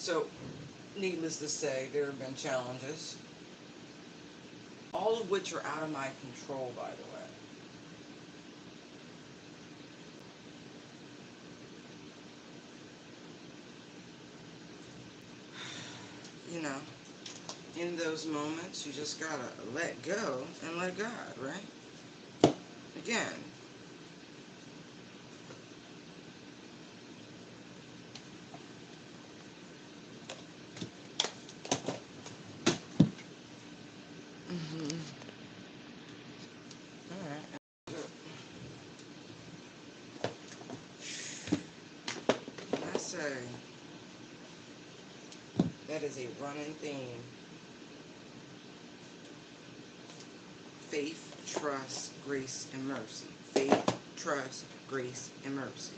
So, needless to say, there have been challenges, all of which are out of my control, by the way. You know, in those moments, you just gotta let go and let God, right? Again, mm-hmm. All right. I say that is a running theme. Faith, trust, grace, and mercy. Faith, trust, grace, and mercy.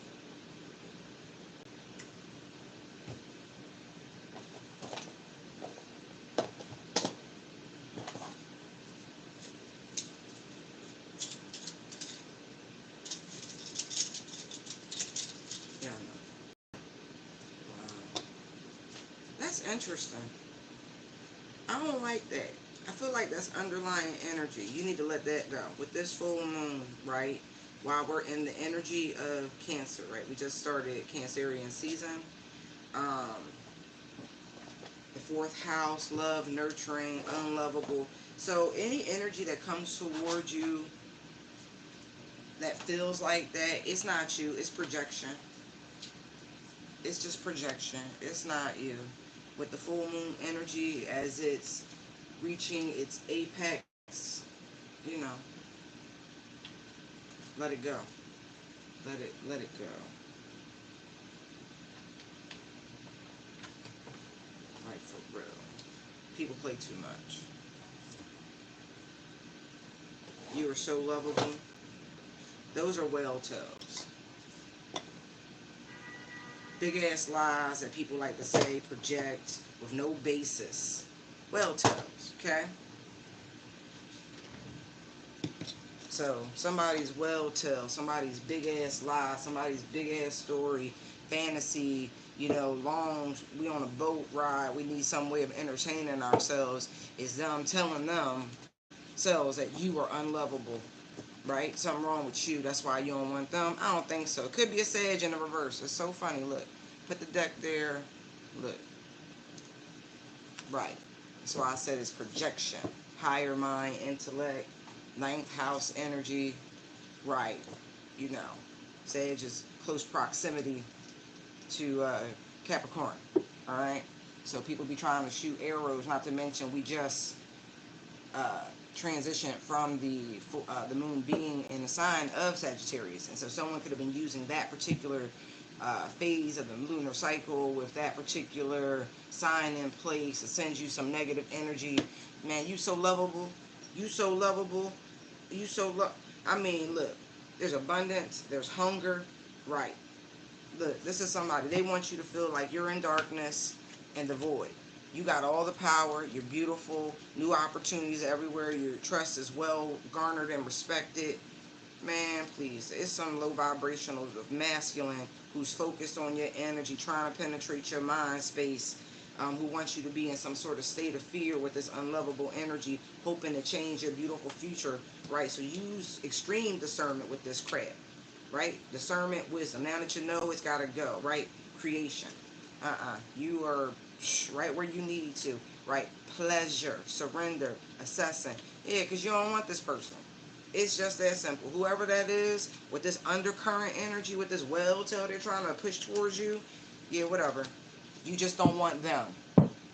Yeah, I know. Wow. That's interesting. I don't like that. I feel like that's underlying energy. You need to let that go. With this full moon, right? While we're in the energy of Cancer, right? We just started Cancerian season. Um, the fourth house, love, nurturing, unlovable. So any energy that comes towards you that feels like that, it's not you. It's projection. It's just projection. It's not you. With the full moon energy as it's reaching its apex, you know, let it go. Let it go. Like for real. People play too much. You are so lovable. Those are whale tails. Big ass lies that people like to say, project with no basis. Whale tails, okay? So somebody's well tell, somebody's big ass lie, somebody's big ass story, fantasy, long, we on a boat ride, we need some way of entertaining ourselves, is them telling themselves that you are unlovable, right? Something wrong with you, that's why you don't want them. I don't think so. It could be a sage in the reverse. It's so funny. Look, put the deck there. Look, right. That's why I said it's projection, higher mind, intellect, ninth house energy. Right, you know, Sage is close proximity to Capricorn. All right, so people be trying to shoot arrows. Not to mention, we just uh, transitioned from the moon being in the sign of Sagittarius, and so someone could have been using that particular phase of the lunar cycle with that particular sign in place to send you some negative energy. Man, you so lovable. You so lovable. You so I mean, look, there's abundance, there's hunger, right? Look, this is somebody, they want you to feel like you're in darkness and the void. You got all the power, you're beautiful, new opportunities everywhere, your trust is well garnered and respected. Man, please, it's some low vibrational of masculine who's focused on your energy, trying to penetrate your mind space, who wants you to be in some sort of state of fear with this unlovable energy, hoping to change your beautiful future, right? So use extreme discernment with this crap, right? Discernment, wisdom. Now that you know, it's got to go, right? Creation. You are right where you need to, right? Pleasure, surrender, assessing. Yeah, because you don't want this person. It's just that simple. Whoever that is, with this undercurrent energy, with this well tail they're trying to push towards you, yeah, whatever. You just don't want them.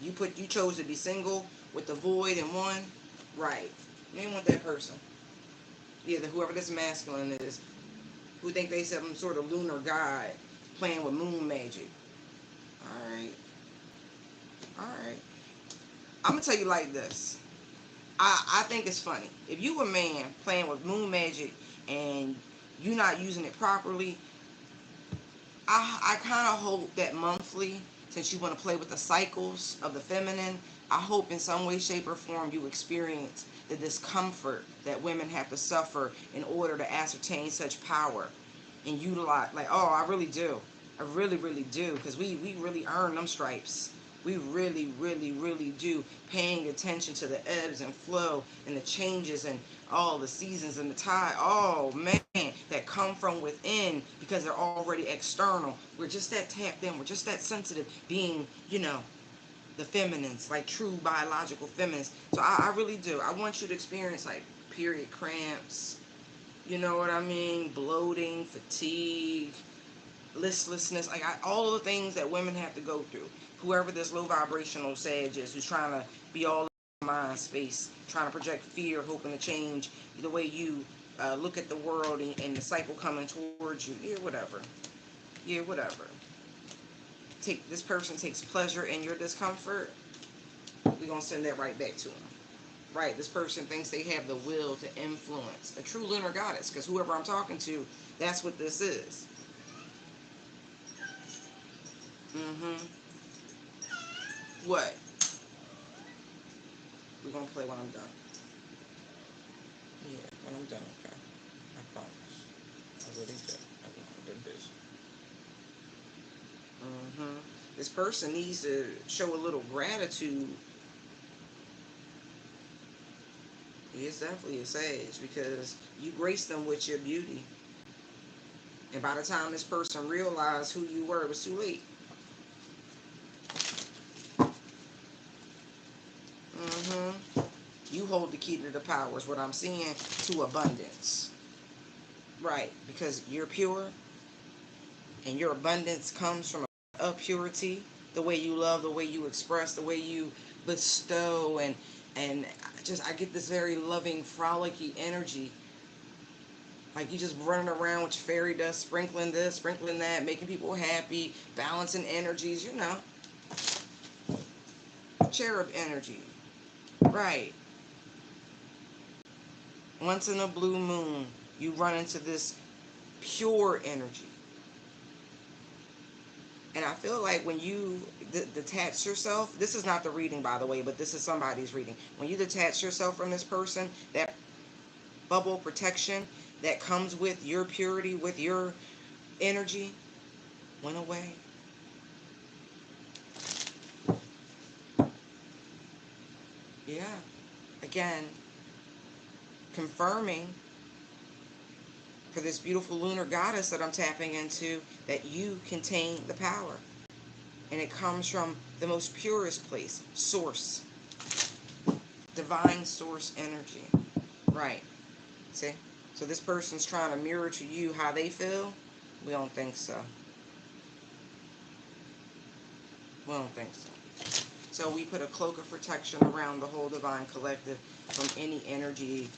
You chose to be single with the void in one, right? You ain't want that person. Yeah, whoever this masculine is, who think they some sort of lunar god playing with moon magic. All right, all right. I'm gonna tell you like this. I think it's funny. If you a man playing with moon magic and you not using it properly, I kind of hope that monthly, since you want to play with the cycles of the feminine, I hope in some way, shape, or form you experience the discomfort that women have to suffer in order to ascertain such power and utilize. Like, oh, I really do. I really, really do. Because we really earn them stripes. We really, really, really do. Paying attention to the ebbs and flow and the changes and all the seasons and the tide. Oh, man, that come from within because they're already external. We're just that tapped in. We're just that sensitive being, the feminines, like true biological feminists. So I really do. I want you to experience like period cramps, you know what I mean? Bloating, fatigue, listlessness, like all of the things that women have to go through. Whoever this low vibrational sage is who's trying to be all in the mind space, trying to project fear, hoping to change the way you look at the world and the cycle coming towards you. Yeah, whatever. Yeah, whatever. This person takes pleasure in your discomfort. We're going to send that right back to them. Right, this person thinks they have the will to influence. A true lunar goddess, because whoever I'm talking to, that's what this is. What? We're going to play when I'm done. Yeah, when I'm done, okay? I promise. I really did. I've been busy. This person needs to show a little gratitude. He is definitely a sage because you grace them with your beauty. And by the time this person realized who you were, it was too late. You hold the key to the power is what I'm seeing, to abundance. Right, because you're pure and your abundance comes from a purity, the way you love, the way you express, the way you bestow, and I get this very loving, frolicky energy. Like you just running around with your fairy dust, sprinkling this, sprinkling that, making people happy, balancing energies, cherub energy. Right. Once in a blue moon, you run into this pure energy. And I feel like when you detach yourself, this is not the reading, by the way, but this is somebody's reading. When you detach yourself from this person, that bubble protection that comes with your purity, with your energy, went away. Yeah. Again, confirming for this beautiful lunar goddess that I'm tapping into that you contain the power. And it comes from the most purest place, source. Divine source energy. Right. See? So this person's trying to mirror to you how they feel. We don't think so. We don't think so. So we put a cloak of protection around the whole divine collective from any energy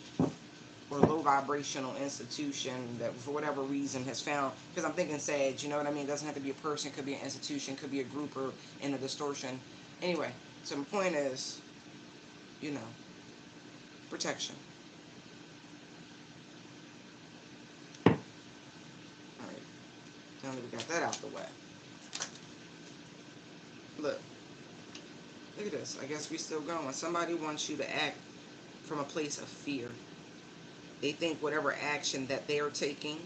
or low vibrational institution that for whatever reason has found, because I'm thinking sage, you know what I mean? It doesn't have to be a person, could be an institution, could be a group or in a distortion. Anyway, so my point is, protection. Alright, now that we got that out the way. Look at this. I guess we still going. Somebody wants you to act from a place of fear. They think whatever action that they're taking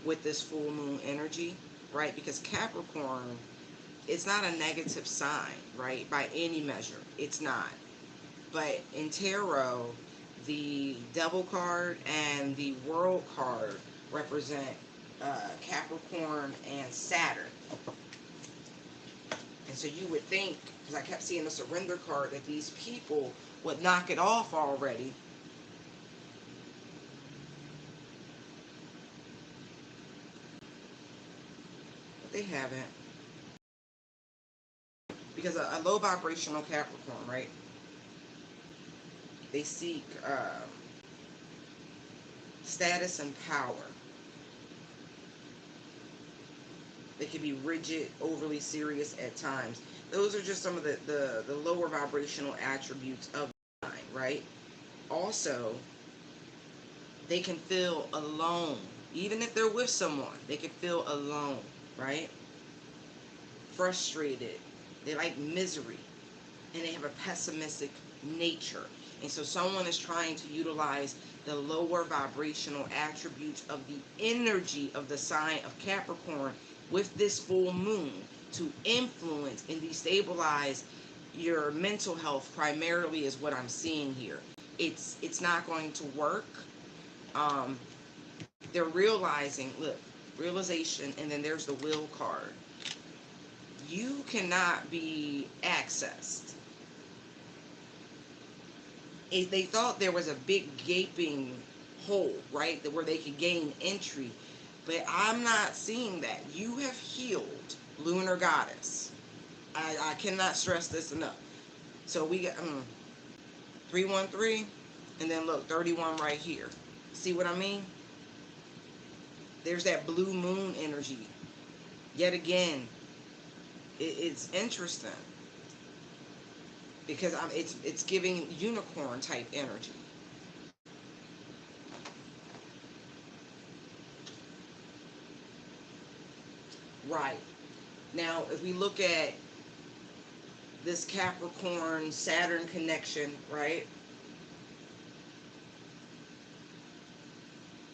with this full moon energy, right? Because Capricorn, it's not a negative sign, right? By any measure, it's not. But in tarot, the Devil card and the World card represent Capricorn and Saturn. And so you would think, because I kept seeing the Surrender card, that these people would knock it off already. But they haven't. Because a low vibrational Capricorn, right? They seek status and power. They can be rigid, overly serious at times. Those are just some of the lower vibrational attributes of the mind, right? Also, they can feel alone. Even if they're with someone, they can feel alone, right? Frustrated. They like misery. And they have a pessimistic nature. And so someone is trying to utilize the lower vibrational attributes of the energy of the sign of Capricorn with this full moon to influence and destabilize your mental health primarily is what I'm seeing here. It's not going to work. Um, they're realizing, look, realization, and then there's the will card. You cannot be accessed. If they thought there was a big gaping hole, right, that where they could gain entry, but I'm not seeing that. You have healed, lunar goddess. I cannot stress this enough. So we got 313, and then look, 31 right here. See what I mean? There's that blue moon energy. Yet again, it's interesting because it's giving unicorn type energy. Right. Now, if we look at this Capricorn Saturn connection, right?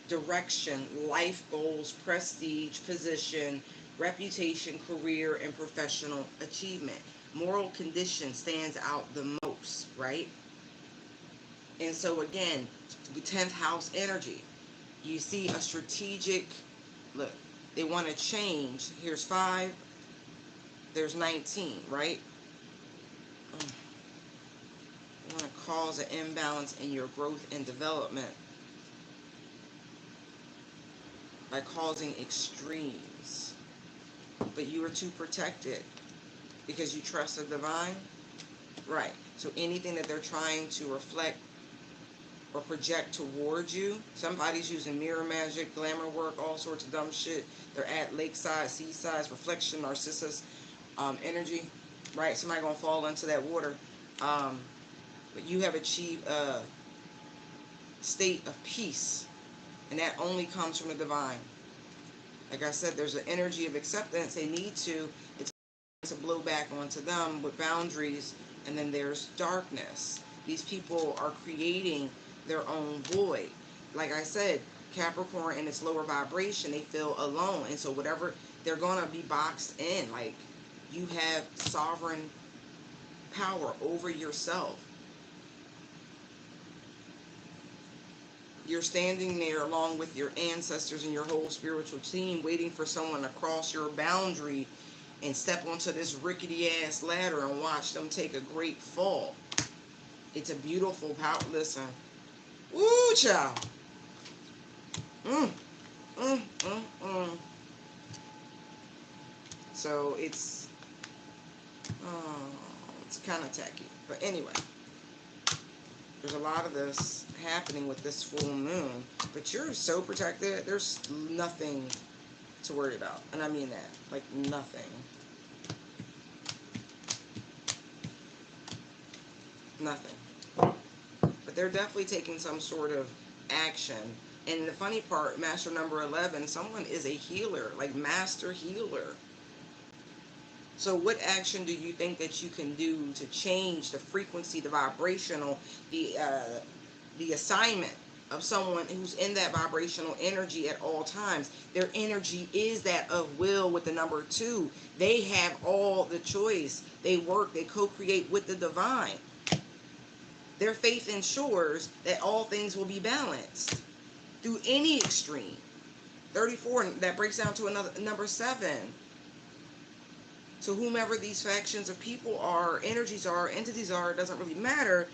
Direction, life goals, prestige, position, reputation, career, and professional achievement. Moral condition stands out the most, right? And so again, the 10th house energy. You see a strategic, look, they want to change. Here's 5, there's 19, right? You want to cause an imbalance in your growth and development by causing extremes. But you are too protected because you trust the divine. Right. So anything that they're trying to reflect or project towards you, somebody's using mirror magic, glamour work, all sorts of dumb shit. They're at lakeside, seaside, reflection, narcissus energy. Right. Somebody gonna fall into that water. But you have achieved a state of peace, and that only comes from the divine. Like I said, there's an energy of acceptance. They need to. It's to blow back onto them with boundaries, and then there's darkness. These people are creating their own void. Like I said, Capricorn in its lower vibration, they feel alone, and so whatever, they're gonna be boxed in. Like, you have sovereign power over yourself. You're standing there along with your ancestors and your whole spiritual team waiting for someone to cross your boundary and step onto this rickety ass ladder and watch them take a great fall. It's a beautiful power. Listen. Woo, child. So it's kind of tacky. But anyway, there's a lot of this happening with this full moon, but you're so protected. There's nothing to worry about, and I mean that, like nothing. Nothing. But they're definitely taking some sort of action. And the funny part, master number 11, someone is a healer, like master healer. So what action do you think that you can do to change the frequency, the vibrational, the assignment of someone who's in that vibrational energy at all times? Their energy is that of will with the number 2. They have all the choice. They work, they co-create with the divine. Their faith ensures that all things will be balanced through any extreme. 34, that breaks down to another number 7. So whomever these factions of people are, energies are, entities are, it doesn't really matter.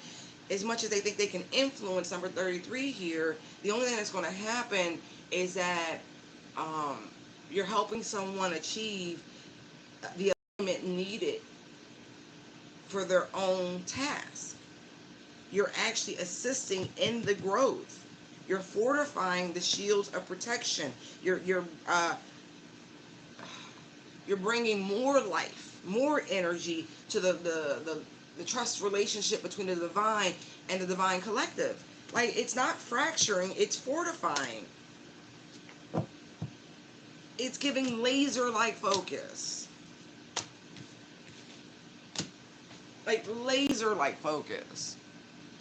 As much as they think they can influence number 33 here, the only thing that's going to happen is that you're helping someone achieve the alignment needed for their own task. You're actually assisting in the growth. You're fortifying the shields of protection. You're bringing more life, more energy to the trust relationship between the divine and the divine collective. Like, it's not fracturing, it's fortifying. It's giving laser-like focus. Like, laser-like focus.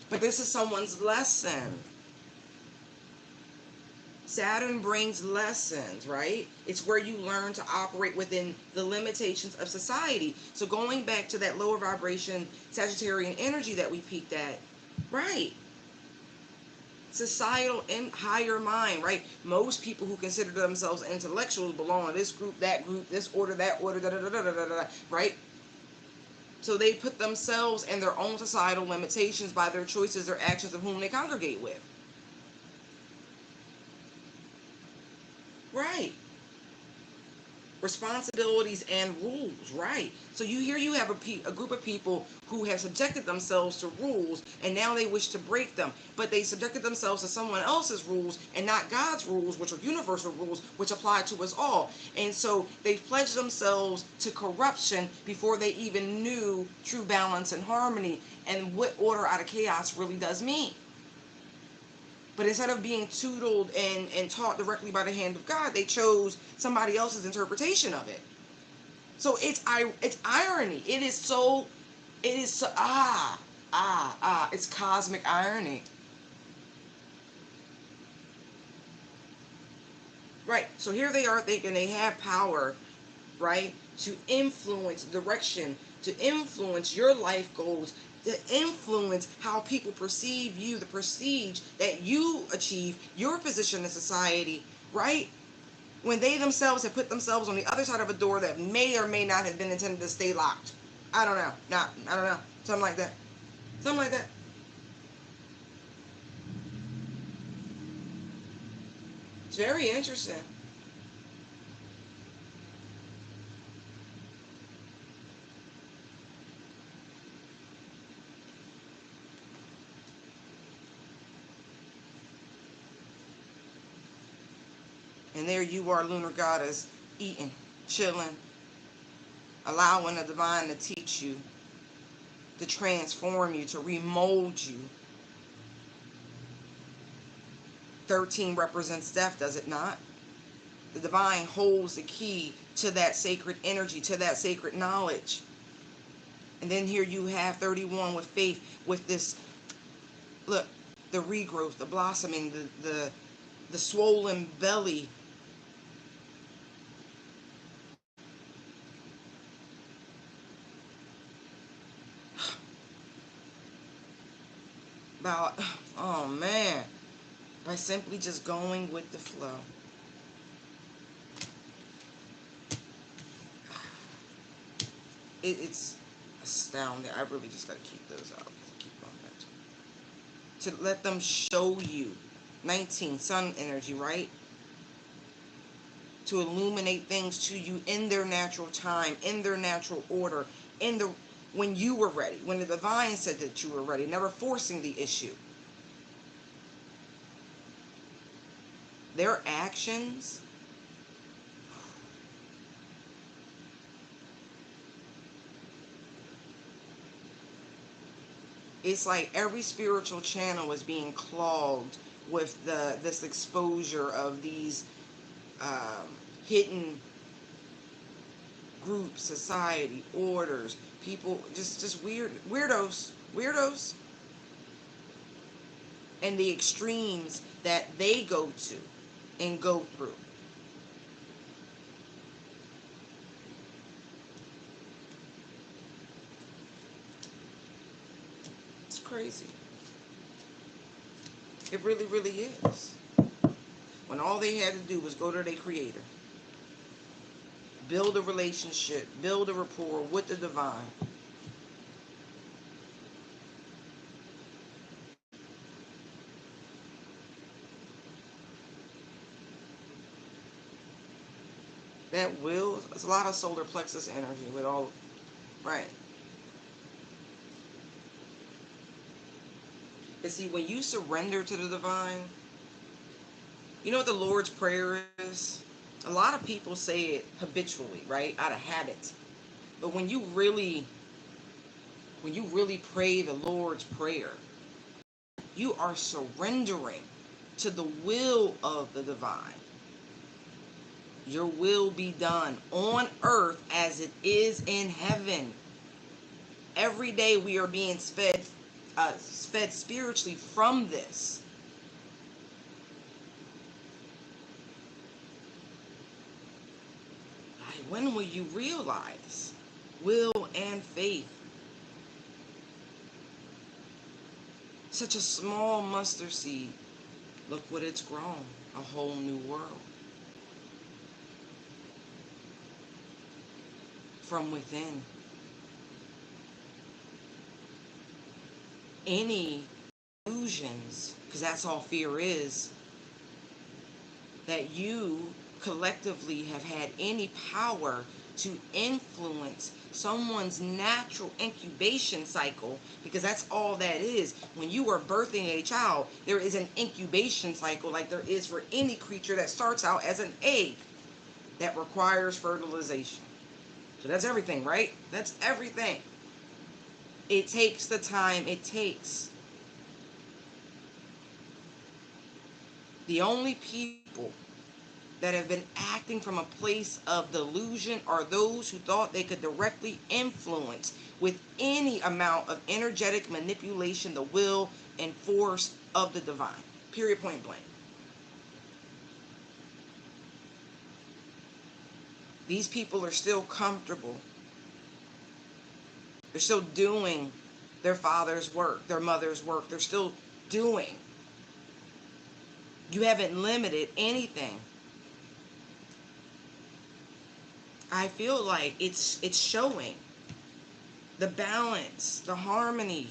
But this is someone's lesson. Saturn brings lessons, right? It's where you learn to operate within the limitations of society. So going back to that lower vibration Sagittarian energy that we peaked at, right? Societal and higher mind, right? Most people who consider themselves intellectuals belong to this group, this order, that order, da da da da da da, right? So they put themselves and their own societal limitations by their choices, their actions of whom they congregate with. Right. Responsibilities and rules, right? So you have a group of people who have subjected themselves to rules, and now they wish to break them, but they subjected themselves to someone else's rules and not God's rules, which are universal rules which apply to us all. And so they pledged themselves to corruption before they even knew true balance and harmony and what order out of chaos really does mean. But instead of being tutored and taught directly by the hand of God, they chose somebody else's interpretation of it. So it's irony. It's cosmic irony. Right. So here they are thinking they have power, right, to influence direction, to influence your life goals, to influence how people perceive you, the prestige that you achieve, your position in society, right? When they themselves have put themselves on the other side of a door that may or may not have been intended to stay locked. I don't know. I don't know. Something like that. Something like that. It's very interesting. And there you are, lunar goddess, eating, chilling, allowing the divine to teach you, to transform you, to remold you. 13 represents death, does it not? The divine holds the key to that sacred energy, to that sacred knowledge. And then here you have 31 with faith, with this, look, the regrowth, the blossoming, the swollen belly. About, oh man, by simply just going with the flow. It's astounding. I really just got to keep those out. Keep going back to let them show you. 19, sun energy, right? To illuminate things to you in their natural time, in their natural order, in the when you were ready, when the divine said that you were ready, never forcing the issue. Their actions, it's like every spiritual channel is being clogged with this exposure of these um, hidden groups, society, orders, people, just weirdos, and the extremes that they go to and go through. It's crazy. It really, really is. When all they had to do was go to their creator, build a relationship, build a rapport with the divine. That will, it's a lot of solar plexus energy with all, right. But see, when you surrender to the divine, you know what the Lord's Prayer is? A lot of people say it habitually, right? Out of habit. But when you really pray the Lord's Prayer, you are surrendering to the will of the divine. Your will be done on earth as it is in heaven. Every day we are being fed spiritually from this. When will you realize? Will and faith. Such a small mustard seed. Look what it's grown. A whole new world. From within. Any illusions, because that's all fear is, that you collectively have had any power to influence someone's natural incubation cycle, because that's all that is. When you are birthing a child, there is an incubation cycle like there is for any creature that starts out as an egg that requires fertilization. So that's everything, right? That's everything. It takes the time it takes. The only people that have been acting from a place of delusion are those who thought they could directly influence with any amount of energetic manipulation the will and force of the divine. Period, point blank. These people are still comfortable. They're still doing their father's work, their mother's work. They're still doing. You haven't limited anything. I feel like it's showing the balance, the harmony,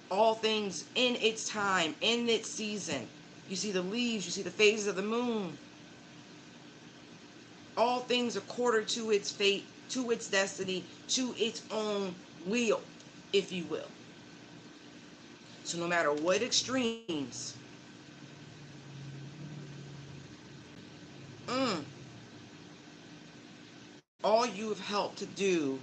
all things in its time, in its season. You see the leaves, you see the phases of the moon. All things according to its fate, to its destiny, to its own will, if you will. So no matter what extremes, all you have helped to do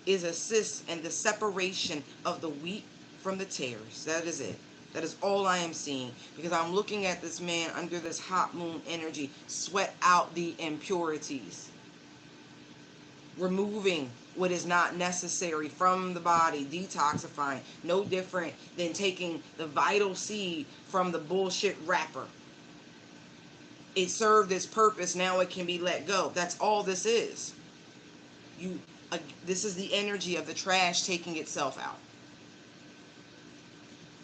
is assist in the separation of the wheat from the tares. That is it. That is all I am seeing. Because I'm looking at this man under this hot moon energy sweat out the impurities. Removing what is not necessary from the body. Detoxifying. No different than taking the vital seed from the bullshit wrapper. It served its purpose. Now it can be let go. That's all this is. This is the energy of the trash taking itself out.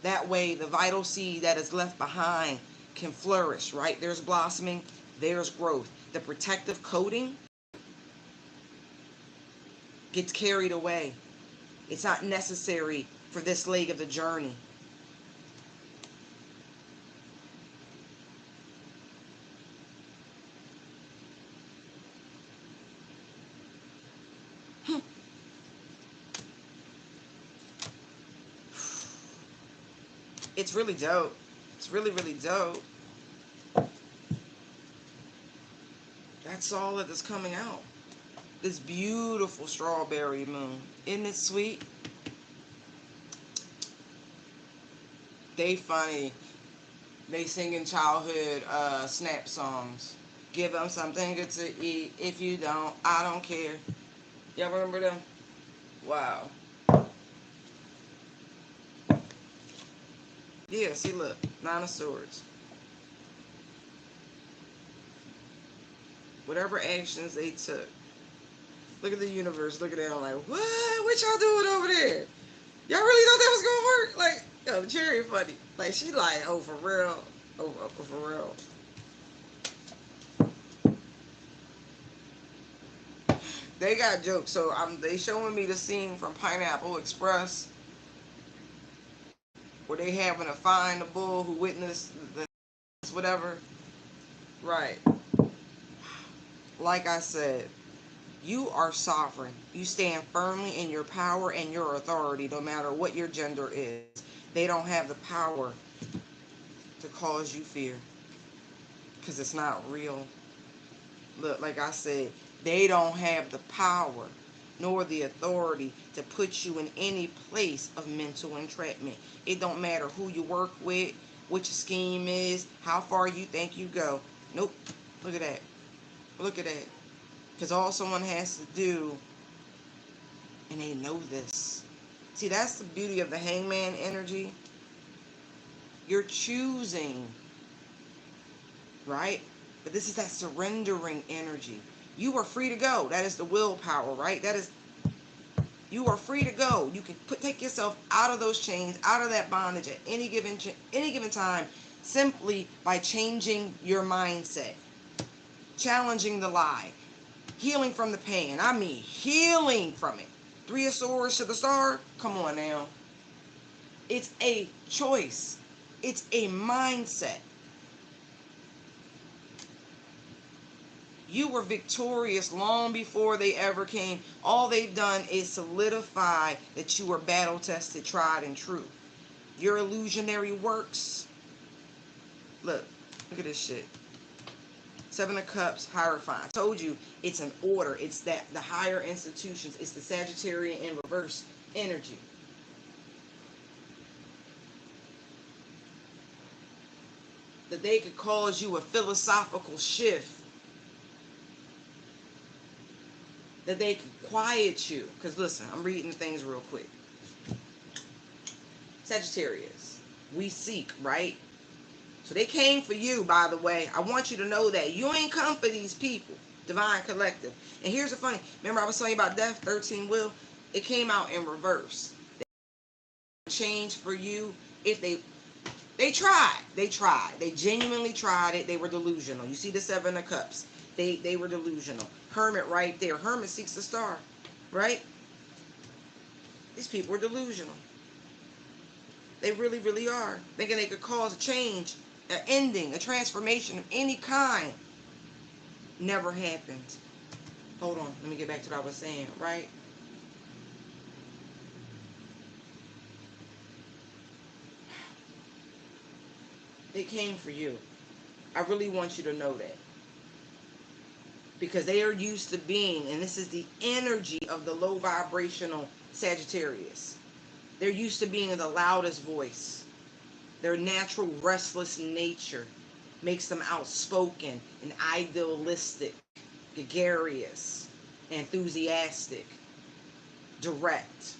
That way, the vital seed that is left behind can flourish, right? There's blossoming, there's growth. The protective coating gets carried away. It's not necessary for this leg of the journey. It's really dope. It's really, really dope. That's all that is coming out. This beautiful strawberry moon. Isn't it sweet? They funny. They singing childhood snap songs. Give them something good to eat. If you don't, I don't care. Y'all remember them? Wow. Yeah, see, look. 9 of Swords. Whatever actions they took. Look at the universe. Look at that. I'm like, what? What y'all doing over there? Y'all really thought that was going to work? Like, yo, Cherry funny. Like, she like, oh, for real. Oh, for real. They got jokes. So they showing me the scene from Pineapple Express where they having to find the bull who witnessed the whatever. Right. Like I said, you are sovereign. You stand firmly in your power and your authority, no matter what your gender is. They don't have the power to cause you fear because it's not real. Look, like I said, they don't have the power nor the authority to put you in any place of mental entrapment. It don't matter who you work with, what your scheme is, how far you think you go. Nope. Look at that. Look at that. Because all someone has to do, and they know this. See, that's the beauty of the hangman energy. You're choosing, right? But this is that surrendering energy. You are free to go. That is the willpower, right? That is, you are free to go. You can take yourself out of those chains, out of that bondage at any given time, simply by changing your mindset, challenging the lie, healing from the pain. I mean, healing from it. Three of Swords to the Star. Come on now. It's a choice. It's a mindset. You were victorious long before they ever came. All they've done is solidify that you were battle tested, tried, and true. Your illusionary works. Look at this shit. Seven of Cups, Hierophant. I told you it's an order. It's that the higher institutions. It's the Sagittarian in reverse energy. That they could cause you a philosophical shift. That they can quiet you. Because listen, I'm reading things real quick. Sagittarius, we seek, right? So they came for you, by the way. I want you to know that. You ain't come for these people. Divine Collective. And here's the funny. Remember I was telling you about death, 13 will? It came out in reverse. They changed for you if they tried. They tried. They genuinely tried it. They were delusional. You see the Seven of Cups. They were delusional. Hermit right there. Hermit seeks the star. Right? These people are delusional. They really, really are. Thinking they could cause a change, an ending, a transformation of any kind. Never happened. Hold on. Let me get back to what I was saying. Right? They came for you. I really want you to know that. Because they are used to being, and this is the energy of the low vibrational Sagittarius. They're used to being the loudest voice. Their natural restless nature makes them outspoken and idealistic, gregarious, enthusiastic, direct.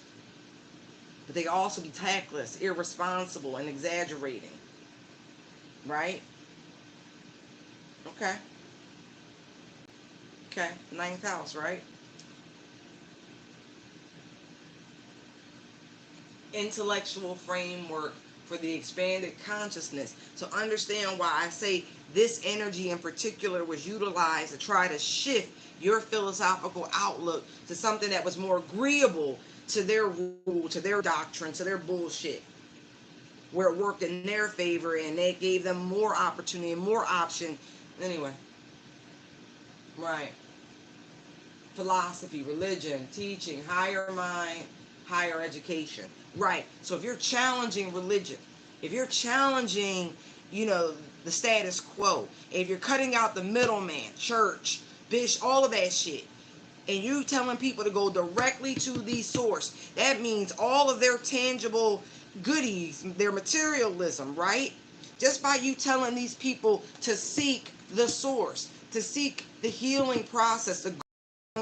But they also be tactless, irresponsible, and exaggerating. Right? Okay. Okay, ninth house, right? Intellectual framework for the expanded consciousness. So understand why I say this energy in particular was utilized to try to shift your philosophical outlook to something that was more agreeable to their rule, to their doctrine, to their bullshit. Where it worked in their favor and they gave them more opportunity and more option. Anyway. Right. Philosophy, religion, teaching, higher mind, higher education. Right. So if you're challenging religion, if you're challenging, the status quo, if you're cutting out the middleman, church, bishop, all of that shit, and you telling people to go directly to the source, that means all of their tangible goodies, their materialism, right? Just by you telling these people to seek the source, to seek the healing process, the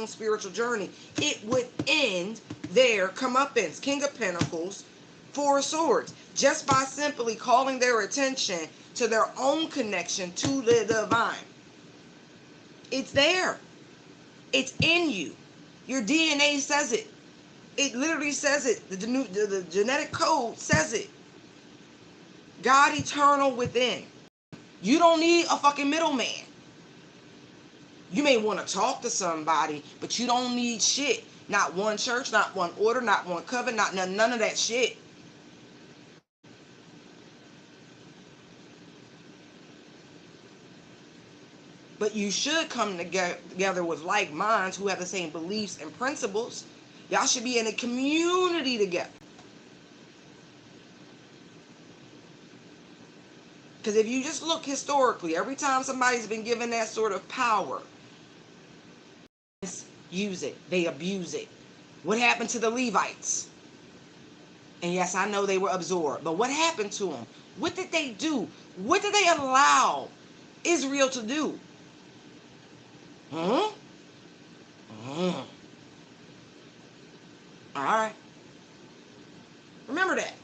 spiritual journey, it would end their comeuppance. King of Pentacles, Four of Swords, just by simply calling their attention to their own connection to the divine. It's there. It's in you. Your DNA says it. It literally says it. The genetic code says it. God eternal within. You don't need a fucking middleman. You may want to talk to somebody, but you don't need shit. Not one church, not one order, not one covenant, not none of that shit. But you should come together with like minds who have the same beliefs and principles. Y'all should be in a community together. Because if you just look historically, every time somebody's been given that sort of power, use it. They abuse it. What happened to the Levites? And yes, I know they were absorbed, but what happened to them? What did they do? What did they allow Israel to do? All right. Remember that.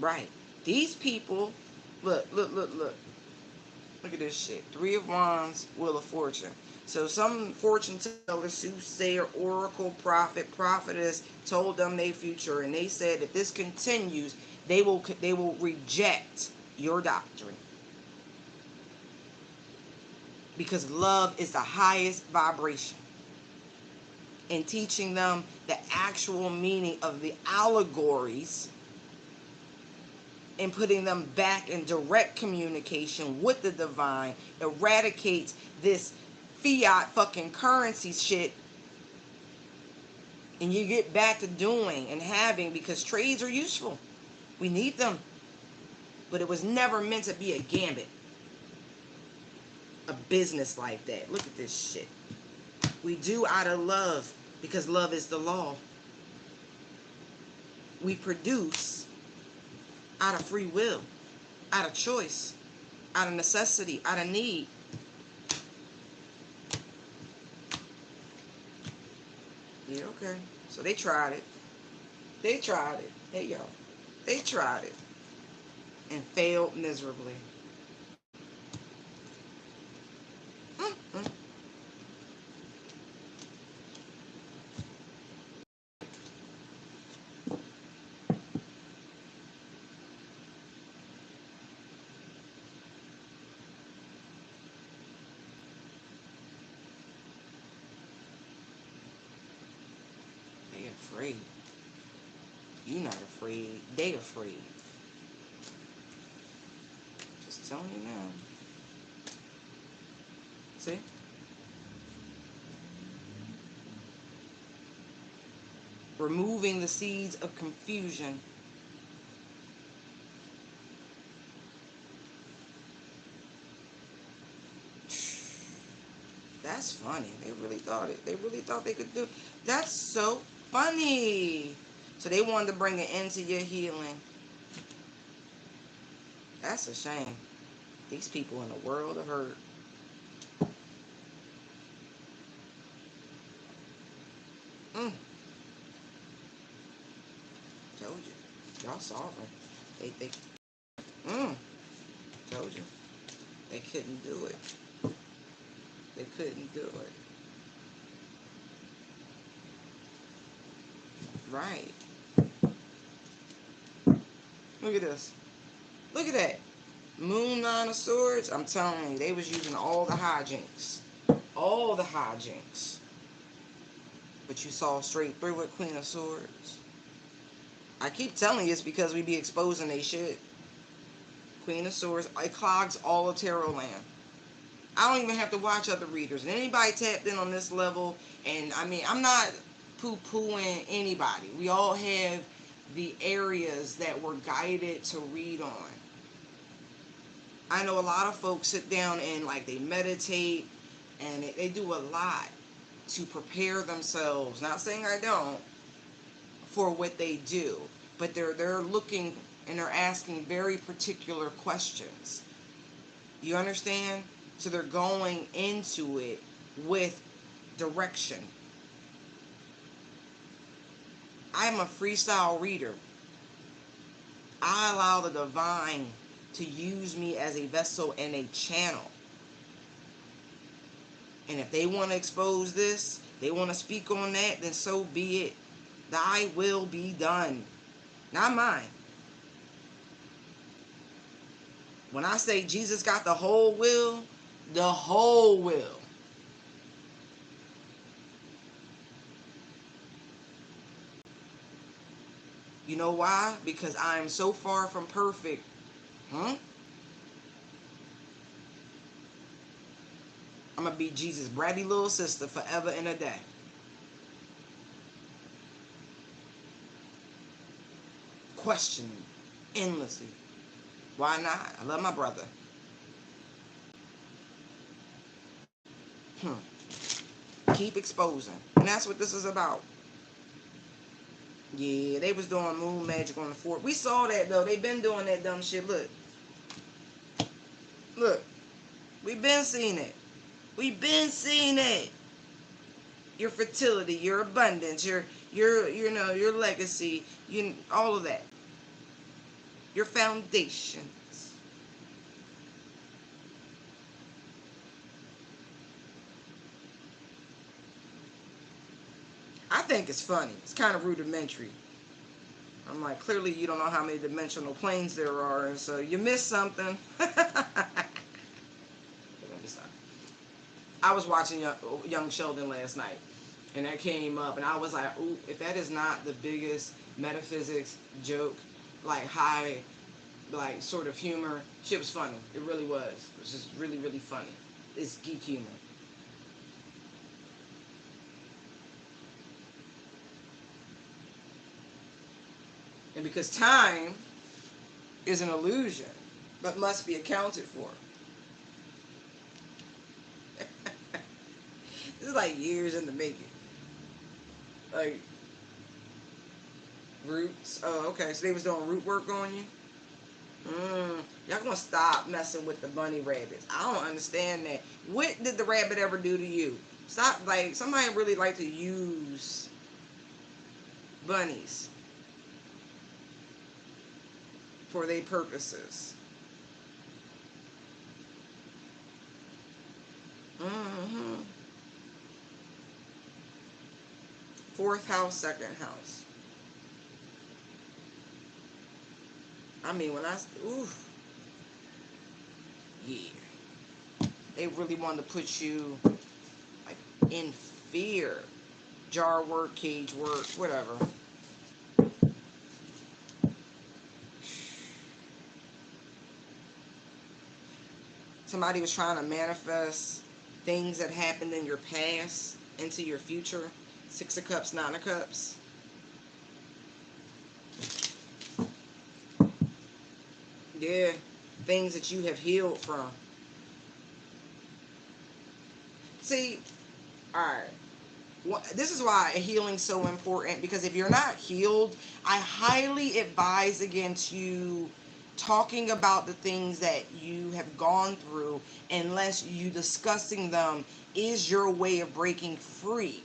Right. These people Look, look, look, look. Look at this shit. 3 of Wands, Wheel of Fortune. So some fortune teller, soothsayer, oracle, prophet, prophetess told them their future, and they said if this continues, they will reject your doctrine, because love is the highest vibration. And teaching them the actual meaning of the allegories and putting them back in direct communication with the divine eradicates this fiat fucking currency shit, and you get back to doing and having, because trades are useful. We need them. But it was never meant to be a gambit. A business like that. Look at this shit. We do out of love, because love is the law. We produce out of free will, out of choice, out of necessity, out of need. Yeah, okay. So they tried it. They tried it. Hey, y'all. They tried it. And failed miserably. Mm-hmm. They afraid. You not afraid. They afraid. Just telling you now. See? Removing the seeds of confusion. That's funny. They really thought it. They really thought they could do it. That's so funny. So they wanted to bring an end to your healing. That's a shame. These people in a world of hurt. Mm. Told you. Y'all sovereign. They told you. They couldn't do it. They couldn't do it. Right. Look at this. Look at that. Moon, Nine of Swords. I'm telling you, they was using all the hijinks. All the hijinks. But you saw straight through it, Queen of Swords. I keep telling you it's because we be exposing they shit. Queen of Swords. It clogs all of tarot land. I don't even have to watch other readers. And anybody tapped in on this level, and I mean, I'm not poo-pooing anybody. We all have the areas that we're guided to read on. I know a lot of folks sit down and like they meditate, and they do a lot to prepare themselves. Not saying I don't, for what they do, but they're looking and they're asking very particular questions. You understand? So they're going into it with direction. I'm a freestyle reader. I allow the divine to use me as a vessel and a channel. And if they want to expose this, they want to speak on that, then so be it. Thy will be done. Not mine. When I say Jesus got the whole will, the whole will. You know why? Because I am so far from perfect. I'm going to be Jesus' bratty little sister forever and a day. Questioning endlessly. Why not? I love my brother. Keep exposing. And that's what this is about. Yeah, they was doing moon magic on the 4th. We saw that, though. They been doing that dumb shit. Look. Look. We been seeing it. We been seeing it. Your fertility, your abundance, your your legacy, all of that. Your foundations. I think it's funny. It's kind of rudimentary. I'm like, clearly you don't know how many dimensional planes there are, and so you missed something. I was watching Young Sheldon last night, and that came up, and I was like, ooh, if that is not the biggest metaphysics joke, like high, like sort of humor, shit was funny. It really was. It was just really, really funny. It's geek humor. And because time is an illusion, but must be accounted for. This is like years in the making. Like, roots. Oh, okay. So they was doing root work on you? Y'all gonna stop messing with the bunny rabbits. I don't understand that. What did the rabbit ever do to you? Stop, like, somebody really like to use bunnies for their purposes. Fourth house, second house. I mean, when I, oof, yeah. They really want to put you, like, in fear. Jar work, cage work, whatever. Somebody was trying to manifest things that happened in your past into your future. Six of Cups, Nine of Cups. Yeah, things that you have healed from. See, alright. This is why healing's so important, because if you're not healed, I highly advise against you talking about the things that you have gone through unless you discussing them is your way of breaking free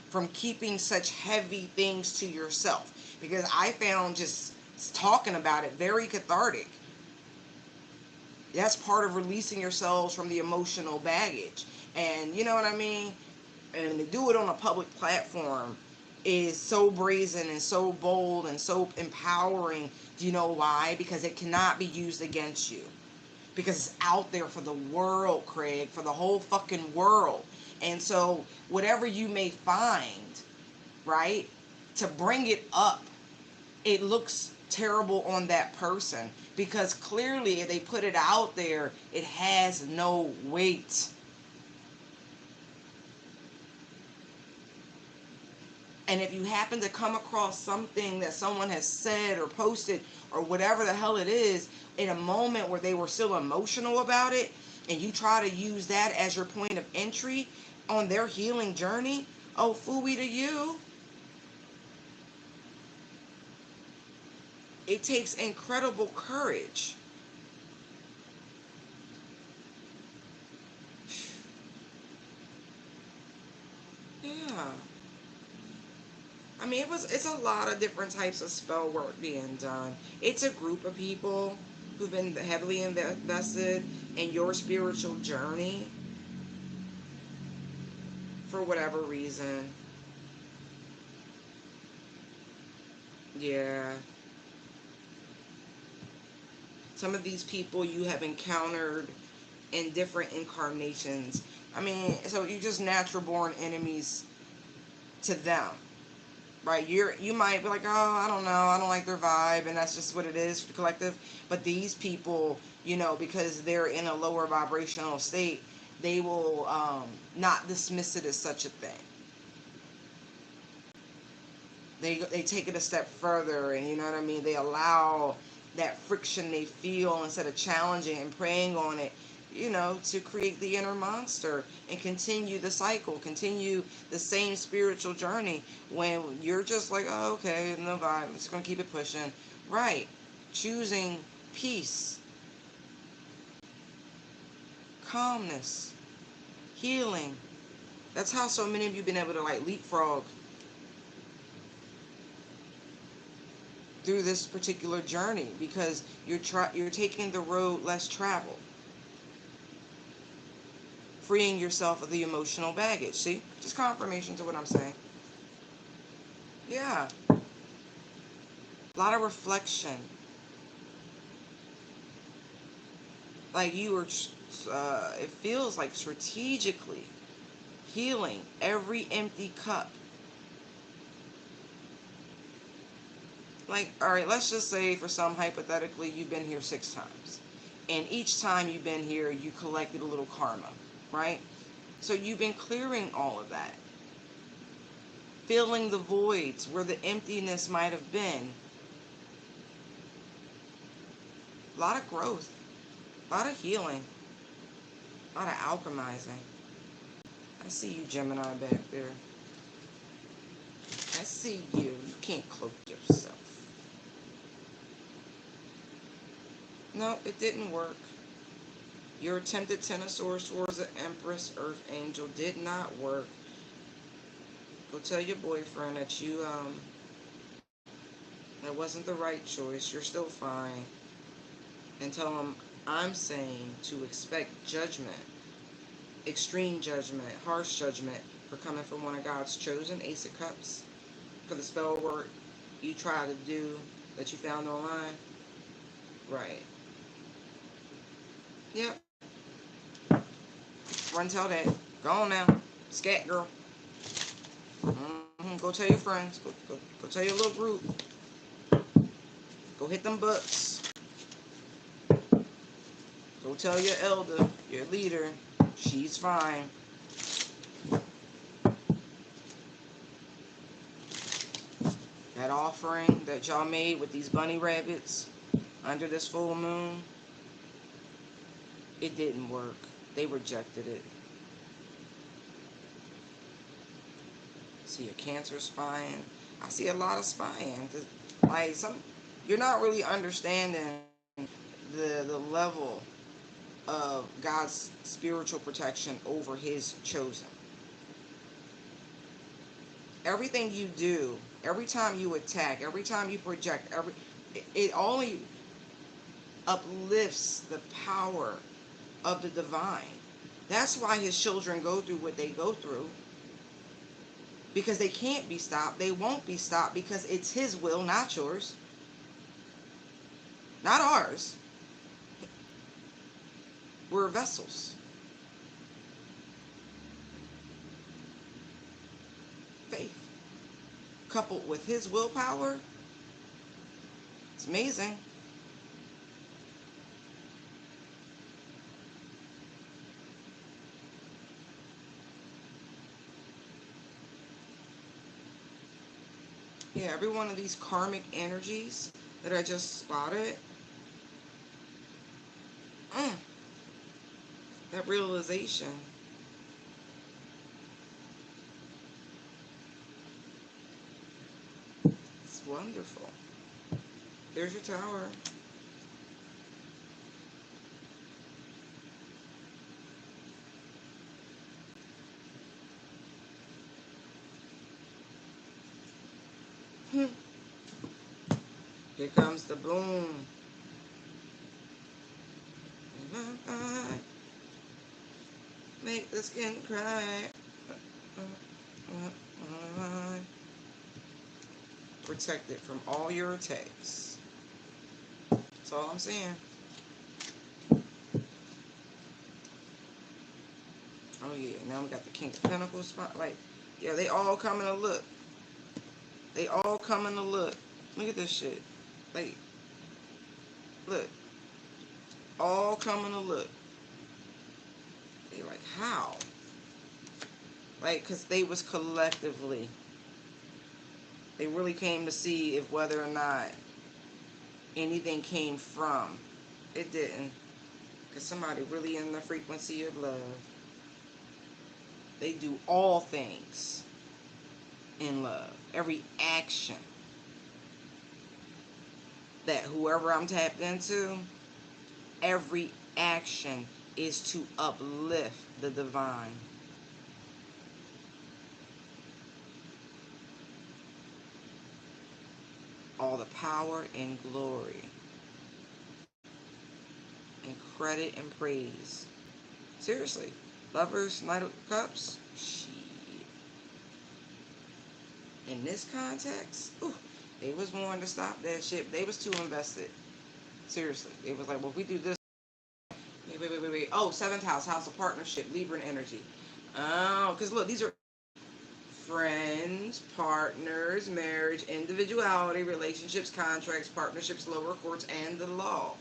from keeping such heavy things to yourself. Because I found just talking about it very cathartic. That's part of releasing yourselves from the emotional baggage. And you know what I mean? And to do it on a public platform is so brazen and so bold and so empowering. Do you know why? Because it cannot be used against you. Because it's out there for the world, Craig, for the whole fucking world. And so whatever you may find, right, to bring it up, it looks terrible on that person, because clearly if they put it out there, it has no weight. And if you happen to come across something that someone has said or posted or whatever the hell it is in a moment where they were still emotional about it, and you try to use that as your point of entry on their healing journey, oh, phooey to you. It takes incredible courage. Yeah. I mean, it's a lot of different types of spell work being done. It's a group of people who've been heavily invested in your spiritual journey for whatever reason. Yeah. Some of these people you have encountered in different incarnations. I mean, so you're just natural born enemies to them. Right, you might be like, oh, I don't know, I don't like their vibe, and that's just what it is for the collective. But these people, because they're in a lower vibrational state, they will not dismiss it as such a thing. They take it a step further, and you know what I mean. They allow that friction they feel, instead of challenging and preying on it, to create the inner monster and continue the cycle, continue the same spiritual journey when you're just like, oh, okay, no vibe, I'm just going to keep it pushing. Right. Choosing peace, calmness, healing. That's how so many of you have been able to like leapfrog through this particular journey, because you're taking the road less traveled, freeing yourself of the emotional baggage. See, just confirmation to what I'm saying. Yeah. A lot of reflection. Like you were, it feels like strategically healing every empty cup. Like, all right, let's just say for some, hypothetically, you've been here 6 times. And each time you've been here, you collected a little karma, right? So you've been clearing all of that. Filling the voids where the emptiness might have been. A lot of growth. A lot of healing. A lot of alchemizing. I see you, Gemini, back there. I see you. You can't cloak yourself. No, it didn't work. Your attempted Ten of Swords towards the Empress Earth Angel did not work. Go tell your boyfriend that that wasn't the right choice. You're still fine. And tell him I'm saying to expect judgment, extreme judgment, harsh judgment for coming from one of God's chosen, Ace of Cups, for the spell work you try to do that you found online. Right. Yep. Run tell that. Go on now. Scat girl. Go tell your friends. Go tell your little group. Go hit them books. Go tell your elder, your leader, she's fine. That offering that y'all made with these bunny rabbits under this full moon, it didn't work. They rejected it. See a Cancer spying. I see a lot of spying. Like you're not really understanding the level of God's spiritual protection over his chosen. Everything you do, every time you attack, every time you project, it only uplifts the power of the divine. That's why his children go through what they go through. Because they can't be stopped. They won't be stopped because it's his will, not yours. Not ours. We're vessels. Faith. Coupled with his willpower. It's amazing. Yeah, every one of these karmic energies that I just spotted, that realization. It's wonderful. There's your tower. Here comes the boom. Make the skin cry. Protected from all your attacks. That's all I'm saying. Oh yeah, now we got the King of Pentacles spotlight. Yeah, they all coming to look. They all coming to look. Look at this shit. Like, look. All coming to look. They like, how? Like, because they was collectively. They really came to see if whether or not anything came from. It didn't. Because somebody really in the frequency of love. They do all things in love. Every action that whoever I'm tapped into, every action is to uplift the divine. All the power and glory and credit and praise. Seriously. Lovers, Knight of Cups. Shit. in this context, ooh, they was wanting to stop that shit. They was too invested. Seriously. They was like, well, if we do this. Wait. Oh, seventh house, house of partnership, Libra energy. Oh, because look, these are friends, partners, marriage, individuality, relationships, contracts, partnerships, lower courts, and the law.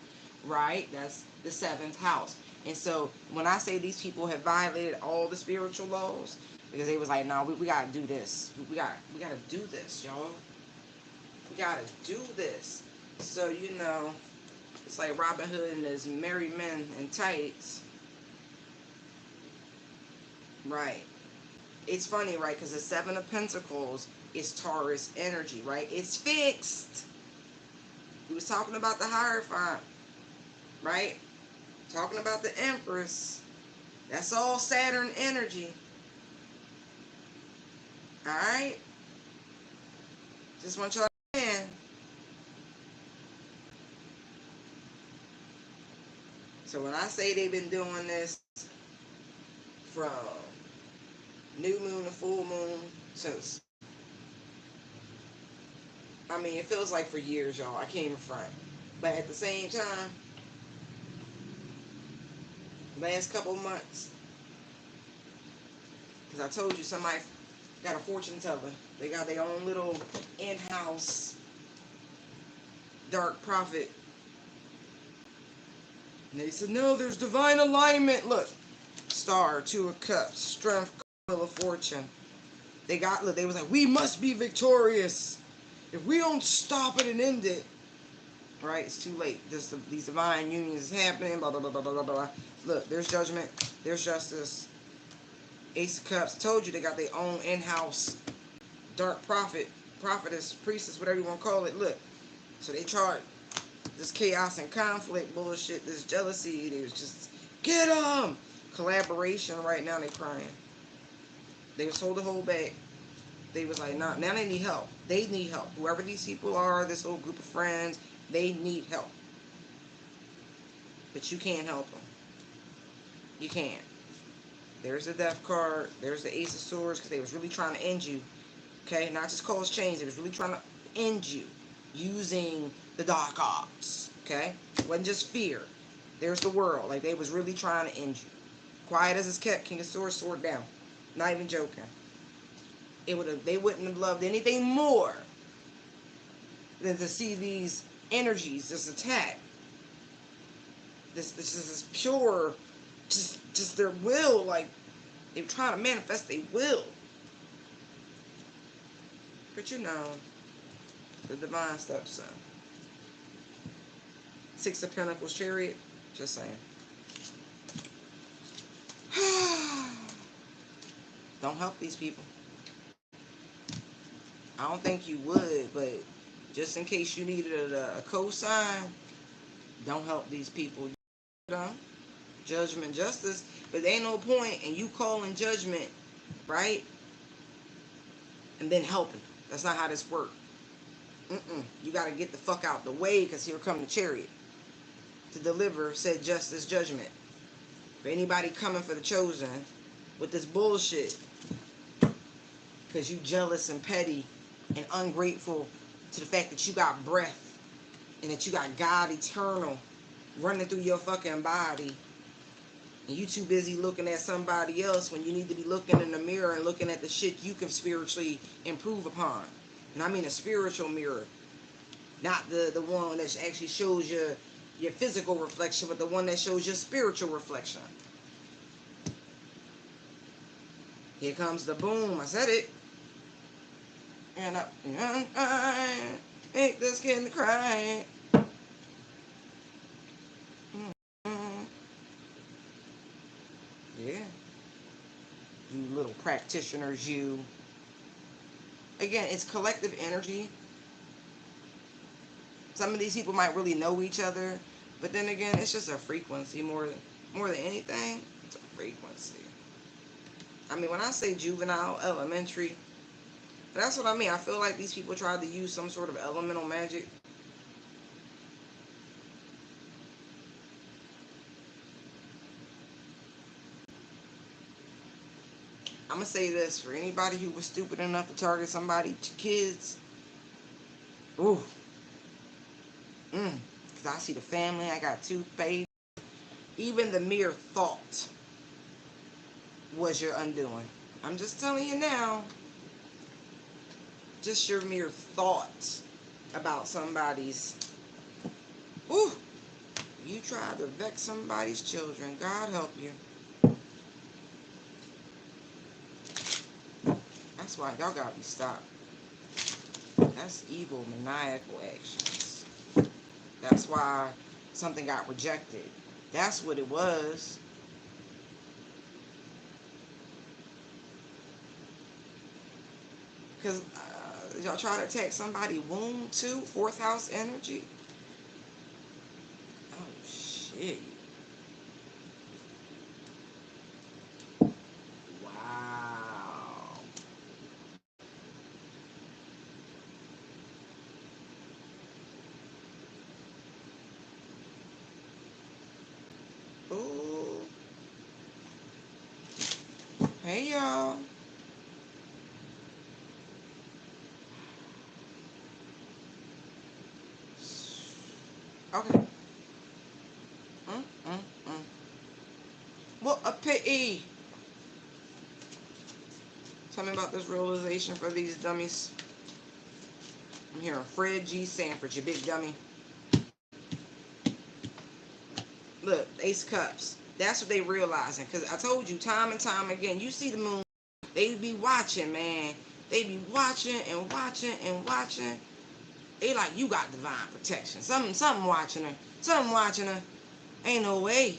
Right? That's the seventh house. And so when I say these people have violated all the spiritual laws, because they was like, no, we gotta do this. We gotta do this, y'all. We gotta do this. So, it's like Robin Hood and his merry men in tights. Right. It's funny, right? Because the Seven of Pentacles is Taurus energy, right? It's fixed. We was talking about the Hierophant, right? Talking about the Empress. That's all Saturn energy. Alright? Just want y'all to understand. So when I say they've been doing this from new moon to full moon since, I mean, it feels like for years, y'all. I can't even front. But at the same time, last couple months, because I told you somebody got a fortune teller. They got their own little in-house dark prophet. And they said, no, there's divine alignment. Look, Star, Two of Cups, Strength, Wheel of Fortune. They was like, we must be victorious. If we don't stop it and end it, right, it's too late. These divine unions is happening, blah, blah, blah, blah, blah, blah. Look, there's judgment, there's justice. Ace of Cups, told you they got their own in-house dark prophet, prophetess, priestess, whatever you want to call it. Look, so they chart this chaos and conflict bullshit, this jealousy. They was just, get them! Collaboration right now, they crying. They was told to hold back. They was like, nah, now they need help. They need help. Whoever these people are, this whole group of friends, they need help. But you can't help them. You can't. There's the Death card. There's the Ace of Swords, because they was really trying to end you. Okay? Not just cause change. They was really trying to end you using the dark arts. Okay? It wasn't just fear. There's the world. Like, they was really trying to end you. Quiet as it's kept. King of Swords, sword down. Not even joking. They wouldn't have loved anything more than to see these energies, this attack. This is pure, just their will, like, they're trying to manifest their will. But the divine stepson. Six of Pentacles, Chariot, just saying. Don't help these people. I don't think you would, but just in case you needed a cosign, don't help these people. Judgment, justice, but there ain't no point in you calling judgment, right? And then helping. That's not how this works. You got to get the fuck out the way, because here come the Chariot to deliver said justice, judgment. For anybody coming for the chosen with this bullshit, because you jealous and petty and ungrateful to the fact that you got breath and that you got God eternal running through your fucking body, and you too busy looking at somebody else when you need to be looking in the mirror and looking at the shit you can spiritually improve upon. And I mean a spiritual mirror, not the one that actually shows your physical reflection, but the one that shows your spiritual reflection. Here comes the boom. I said it. And I make this kid cry. Yeah. You little practitioners, you. Again, it's collective energy. Some of these people might really know each other, but then again, it's just a frequency more than anything. It's a frequency. I mean, when I say juvenile, elementary, that's what I mean. I feel like these people tried to use some sort of elemental magic. I'm going to say this for anybody who was stupid enough to target somebody's kids. Ooh. Because I see the family. I got 2 babies. Even the mere thought was your undoing. I'm just telling you now. Just your mere thought about somebody's. Ooh. You try to vex somebody's children. God help you. That's why y'all gotta be stopped. That's evil, maniacal actions. That's why something got rejected. That's what it was. Because y'all try to attack somebody's womb too. 4th house energy. Oh, shit. Wow. Ooh. Hey, y'all. Okay. What a pity. Tell me about this realization for these dummies. I'm hearing Fred G. Sanford, you big dummy. Look, Ace Cups. That's what they realizing. Because I told you time and time again, you see the moon, they be watching, man. They be watching and watching and watching. They like, you got divine protection. Something watching her. Something watching her. Ain't no way.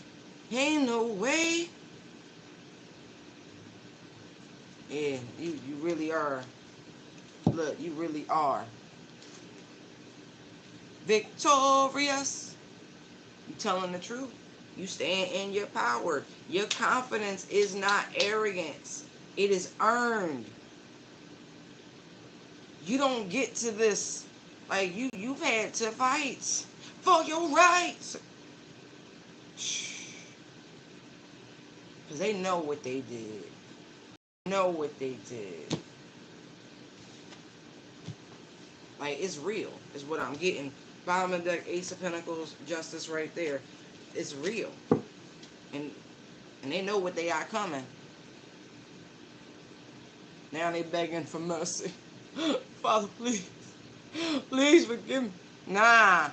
Ain't no way. Yeah, you really are. Look, you really are victorious. You telling the truth. You stand in your power. Your confidence is not arrogance. It is earned. You don't get to this like you've had to fight for your rights. Because they know what they did. Know what they did. Like, it's real, is what I'm getting. Bottom of the deck, Ace of Pentacles, Justice right there. It's real. And they know what they are coming. Now they begging for mercy. Father, please. Please forgive me. Nah.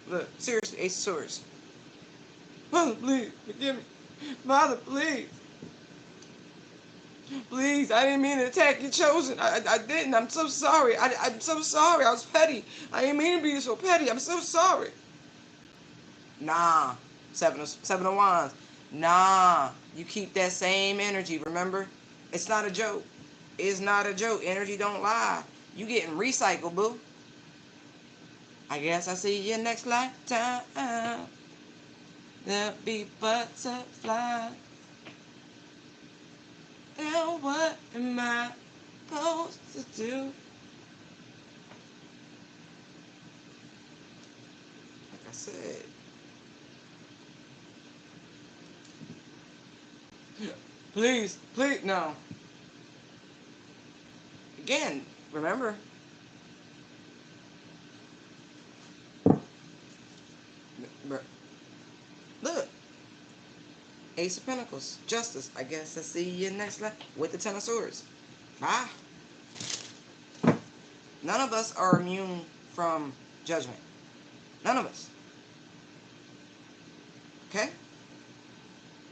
Look, seriously, Ace of Swords. Father, please forgive me. Father, please. Please, I didn't mean to attack your chosen. I didn't. I'm so sorry. I'm so sorry. I was petty. I didn't mean to be so petty. I'm so sorry. Nah. Seven of Wands. Nah. You keep that same energy, remember? It's not a joke. It's not a joke. Energy don't lie. You getting recycled, boo. I guess I see you next lifetime. There'll be butterflies. Now what am I supposed to do? Like I said. Please, no. Again, remember. Look. Ace of Pentacles. Justice. I guess I see you next life. With the Ten of Swords. Bye. None of us are immune from judgment. None of us. Okay?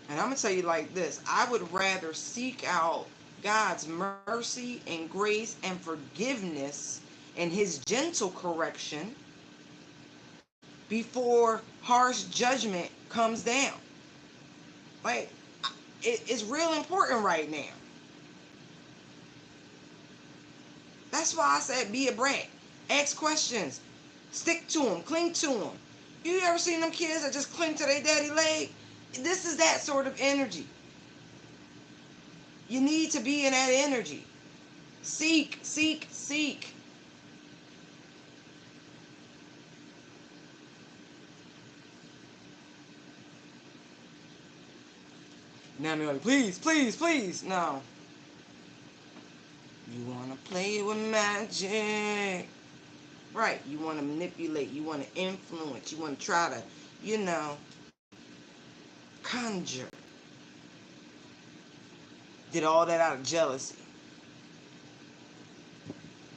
And I'm going to tell you like this. I would rather seek out God's mercy and grace and forgiveness and his gentle correction before harsh judgment comes down. Like, it's real important right now. That's why I said be a brat. Ask questions. Stick to them. Cling to them. You ever seen them kids that just cling to their daddy leg? This is that sort of energy. You need to be in that energy. Seek, seek, seek. Now they're like, please, please, please. No. You want to play with magic. Right. You want to manipulate. You want to influence. You want to try to, conjure. Did all that out of jealousy.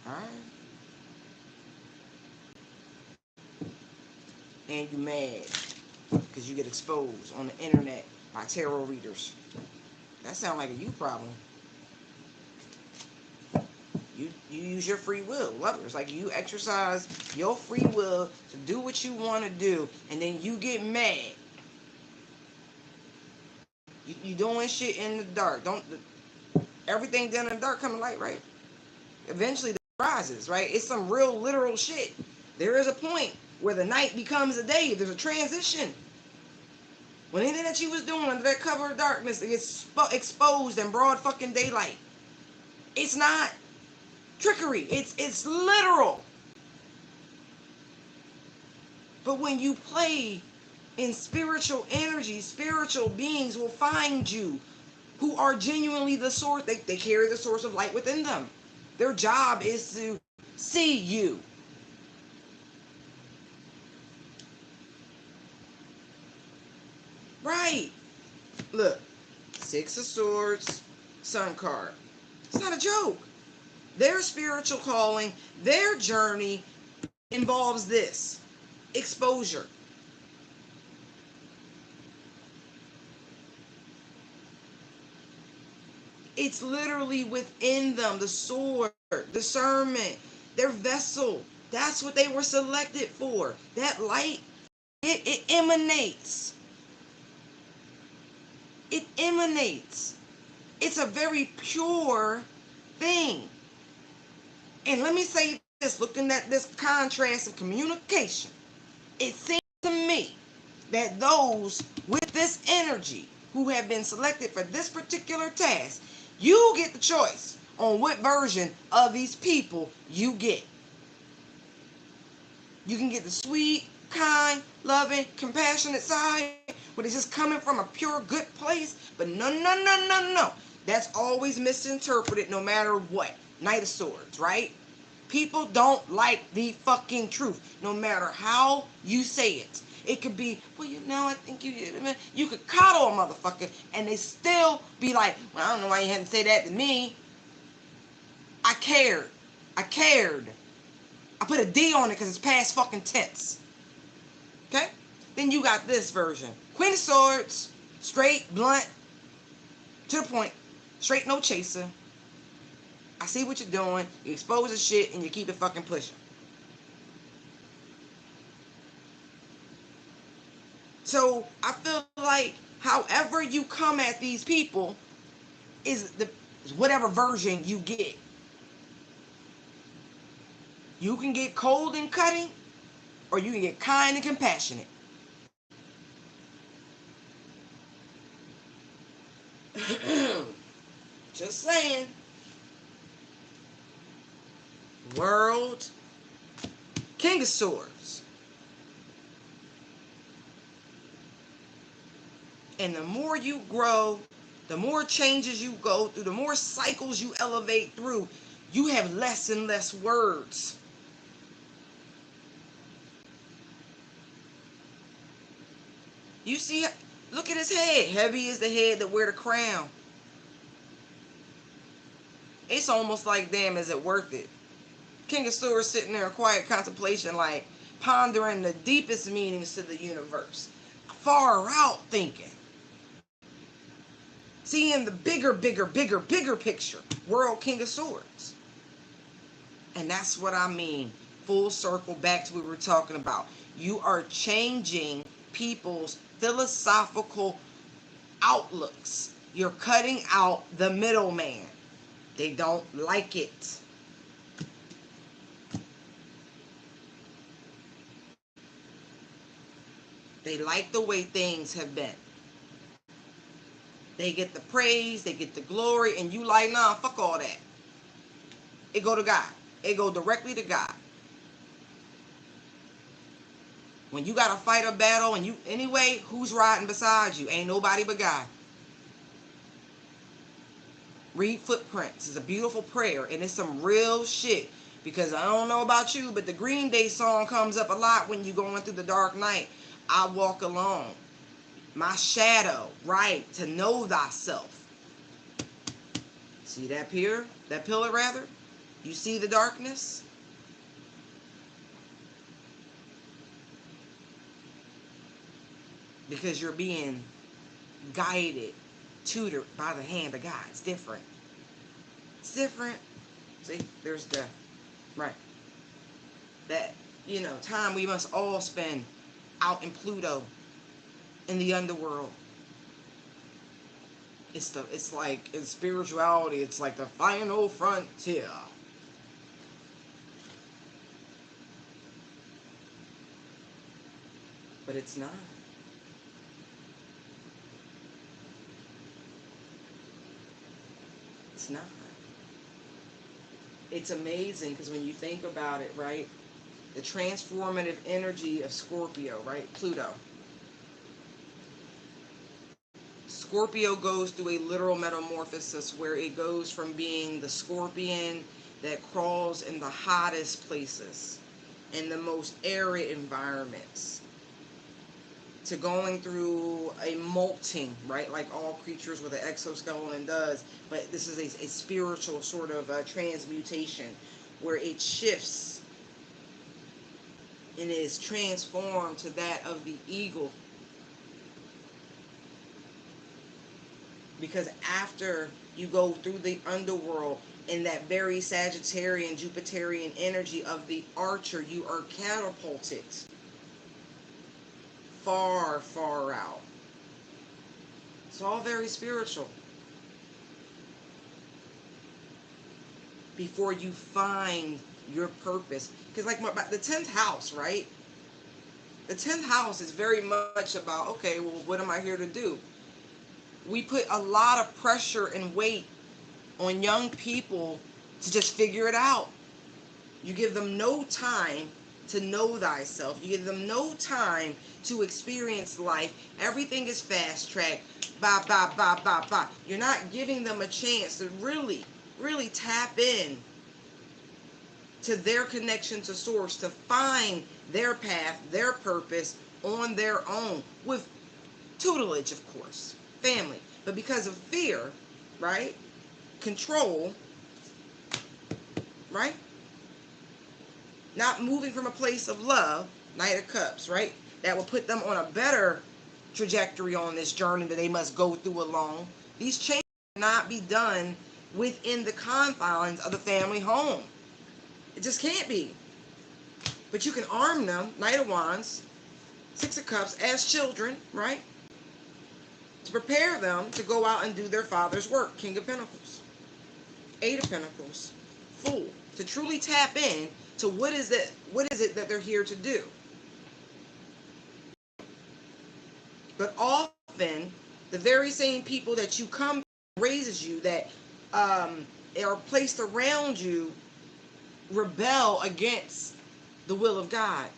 Alright? And you mad because you get exposed on the internet by tarot readers. That sounds like a you problem. You use your free will, lovers. Like, you exercise your free will to do what you want to do, and then you get mad. You doing shit in the dark. Everything done in the dark come to light, right? Eventually the rises, right? It's some real literal shit. There is a point where the night becomes a day. There's a transition. When anything that you was doing under that cover of darkness, it gets exposed in broad fucking daylight. It's not trickery. It's literal. But when you play in spiritual energy, spiritual beings will find you who are genuinely the source. They carry the source of light within them. Their job is to see you. Right. Look. Six of Swords, Sun card. It's not a joke. Their spiritual calling, their journey involves this. Exposure. It's literally within them. The sword, discernment, their vessel. That's what they were selected for. That light, it emanates. It emanates. It's a very pure thing. And let me say this, looking at this contrast of communication, it seems to me that those with this energy who have been selected for this particular task, you get the choice on what version of these people you get. You can get the sweet, kind, loving, compassionate side, but it's just coming from a pure good place. But no. That's always misinterpreted no matter what. Knight of Swords, right? People don't like the fucking truth, no matter how you say it. It could be, well, I think you could coddle a motherfucker, and they still be like, well, I don't know why you had to say that to me. I cared. I put a D on it because it's past fucking tense. Okay? Then you got this version. Queen of Swords, straight, blunt, to the point, straight, no chaser. I see what you're doing. You expose the shit and you keep it fucking pushing. So I feel like however you come at these people is whatever version you get. You can get cold and cutting, or you can get kind and compassionate. Just saying. World, King of Swords. And the more you grow, the more changes you go through, the more cycles you elevate through, you have less and less words. You see, look at his head. Heavy is the head that wear the crown. It's almost like, damn, is it worth it? King of Swords sitting there in quiet contemplation, like pondering the deepest meanings to the universe. Far out thinking. Seeing the bigger picture. World, King of Swords. And that's what I mean. Full circle back to what we were talking about. You are changing people's philosophical outlooks. You're cutting out the middleman. They don't like it. They like the way things have been. They get the praise, they get the glory, and you like, nah, fuck all that. It go to God. It go directly to God. When you gotta fight a battle, and anyway, who's riding beside you? Ain't nobody but God. Read Footprints. It's a beautiful prayer, and it's some real shit. Because I don't know about you, but the Green Day song comes up a lot when you're going through the dark night. I walk alone. My shadow, right? To know thyself. See that pier? That pillar, rather? You see the darkness? Because you're being guided, tutored by the hand of God. It's different. It's different. See, there's the, right. That, time we must all spend out in Pluto, in the underworld. It's like, in spirituality, it's like the final frontier. But it's not. It's not. It's amazing because when you think about it, right? The transformative energy of Scorpio, right? Pluto. Scorpio goes through a literal metamorphosis where it goes from being the scorpion that crawls in the hottest places, in the most arid environments, to going through a molting, right? Like all creatures with an exoskeleton does. But this is a spiritual sort of transmutation where it shifts and is transformed to that of the eagle. Because after you go through the underworld in that very Sagittarian, Jupiterian energy of the archer, you are catapulted far, far out. It's all very spiritual. Before you find your purpose. Because like the 10th house, right? The 10th house is very much about, okay, well, what am I here to do? We put a lot of pressure and weight on young people to just figure it out. You give them no time to know thyself. You give them no time to experience life. Everything is fast track. Bye, bye, bye, bye, bye. You're not giving them a chance to really, really tap in to their connection to source, to find their path, their purpose on their own, with tutelage, of course, family. But because of fear, right? Control, right? Not moving from a place of love, Knight of Cups, right? That will put them on a better trajectory on this journey that they must go through alone. These changes cannot be done within the confines of the family home. It just can't be. But you can arm them, Knight of Wands, Six of Cups, as children, right? To prepare them to go out and do their father's work. King of Pentacles, Eight of Pentacles, Fool. To truly tap in to what is it that they're here to do. But often, the very same people that you come raises you, that are placed around you, rebel against the will of God.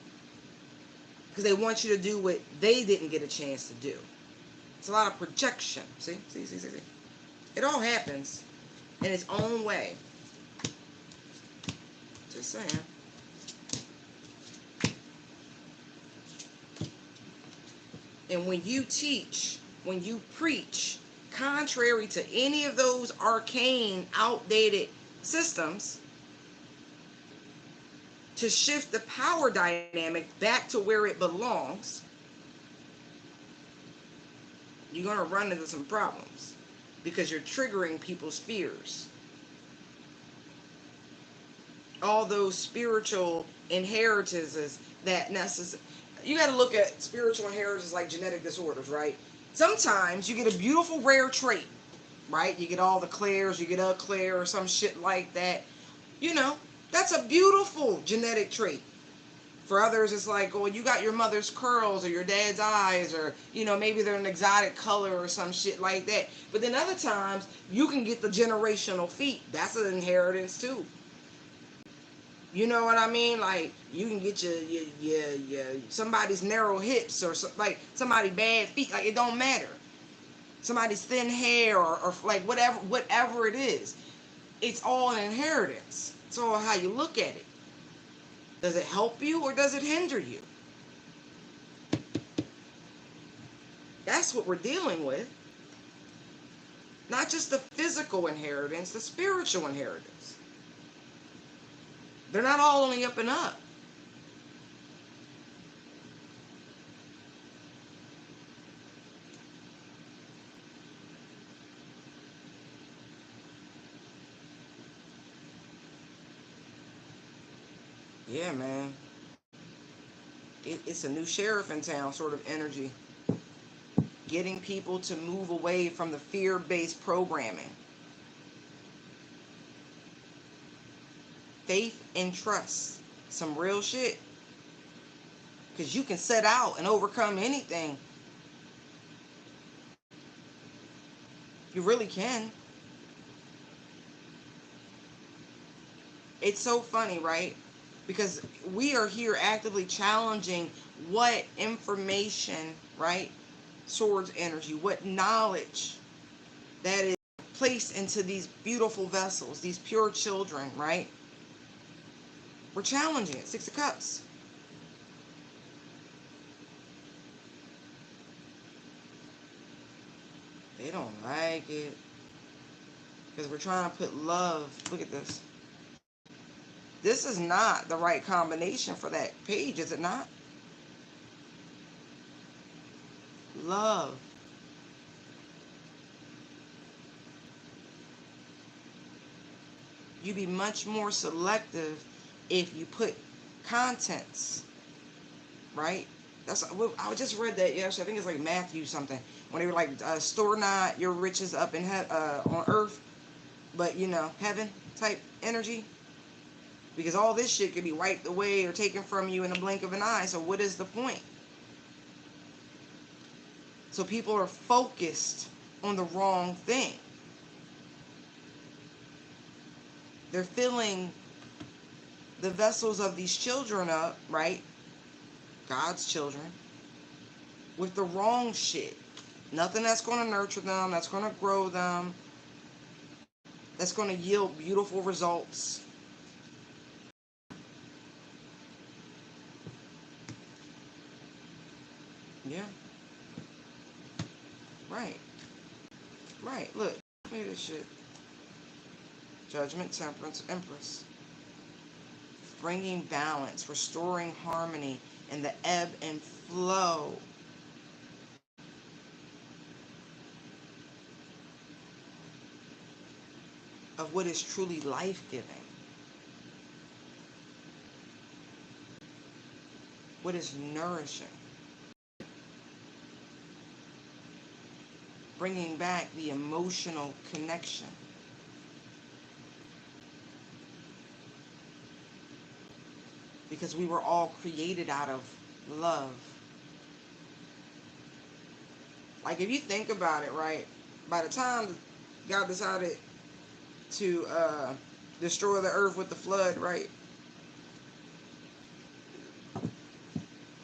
Because they want you to do what they didn't get a chance to do. It's a lot of projection. See? It all happens in its own way. Just saying. And when you teach, when you preach, contrary to any of those arcane, outdated systems, to shift the power dynamic back to where it belongs, you're going to run into some problems because you're triggering people's fears. All those spiritual inheritances that you got to look at spiritual inheritances like genetic disorders, right? Sometimes you get a beautiful rare trait, right? You get all the clairs, you get a clair or some shit like that. That's a beautiful genetic trait. For others, it's like, oh, you got your mother's curls or your dad's eyes, or, maybe they're an exotic color or some shit like that. But then other times, you can get the generational feet. That's an inheritance too. You know what I mean? Like, you can get your somebody's narrow hips, or like somebody bad feet. Like, it don't matter. somebody's thin hair, or like whatever it is. It's all an inheritance. It's all how you look at it. Does it help you or does it hinder you? That's what we're dealing with. Not just the physical inheritance, the spiritual inheritance. They're not all only up and up. Yeah, man. It's a new sheriff in town sort of energy. Getting people to move away from the fear-based programming. Faith and trust. Some real shit. Because you can set out and overcome anything. You really can. It's so funny, right? Because we are here actively challenging what information, right? Swords energy, what knowledge that is placed into these beautiful vessels, these pure children, right? We're challenging it. 6 of Cups. They don't like it. Because we're trying to put love. Look at this. This is not the right combination for that page, is it not? Love. You'd be much more selective if you put contents, right? I just read that yesterday. I think it's like Matthew something, when they were like, store not your riches up in on earth, but heaven type energy, because all this shit could be wiped away or taken from you in a blink of an eye. So what is the point? So people are focused on the wrong thing. They're filling the vessels of these children up, right? God's children, with the wrong shit. Nothing that's going to nurture them, that's going to grow them, that's going to yield beautiful results. Yeah. Right. Right. Look at this shit. Judgment, Temperance, Empress. Bringing balance, restoring harmony, and the ebb and flow. Of what is truly life-giving. What is nourishing. Bringing back the emotional connection. Because we were all created out of love. Like, if you think about it, right? By the time God decided to destroy the earth with the flood, right?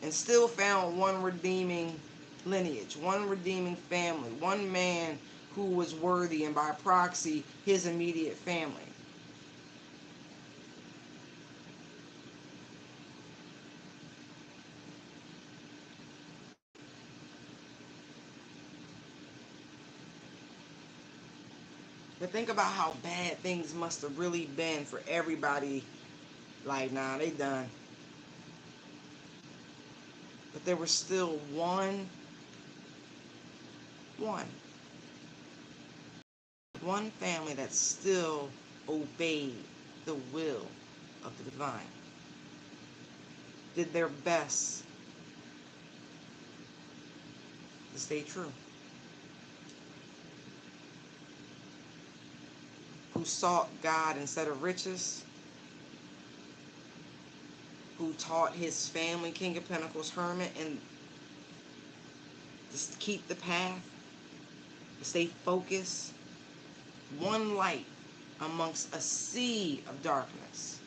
And still found one redeeming lineage, one redeeming family, one man who was worthy, and by proxy, his immediate family. But think about how bad things must have really been for everybody. Like, nah, they done. But there was still one family that still obeyed the will of the divine. Did their best to stay true. Who sought God instead of riches. Who taught his family, King of Pentacles, Hermit, and just keep the path, stay focused. One light amongst a sea of darkness.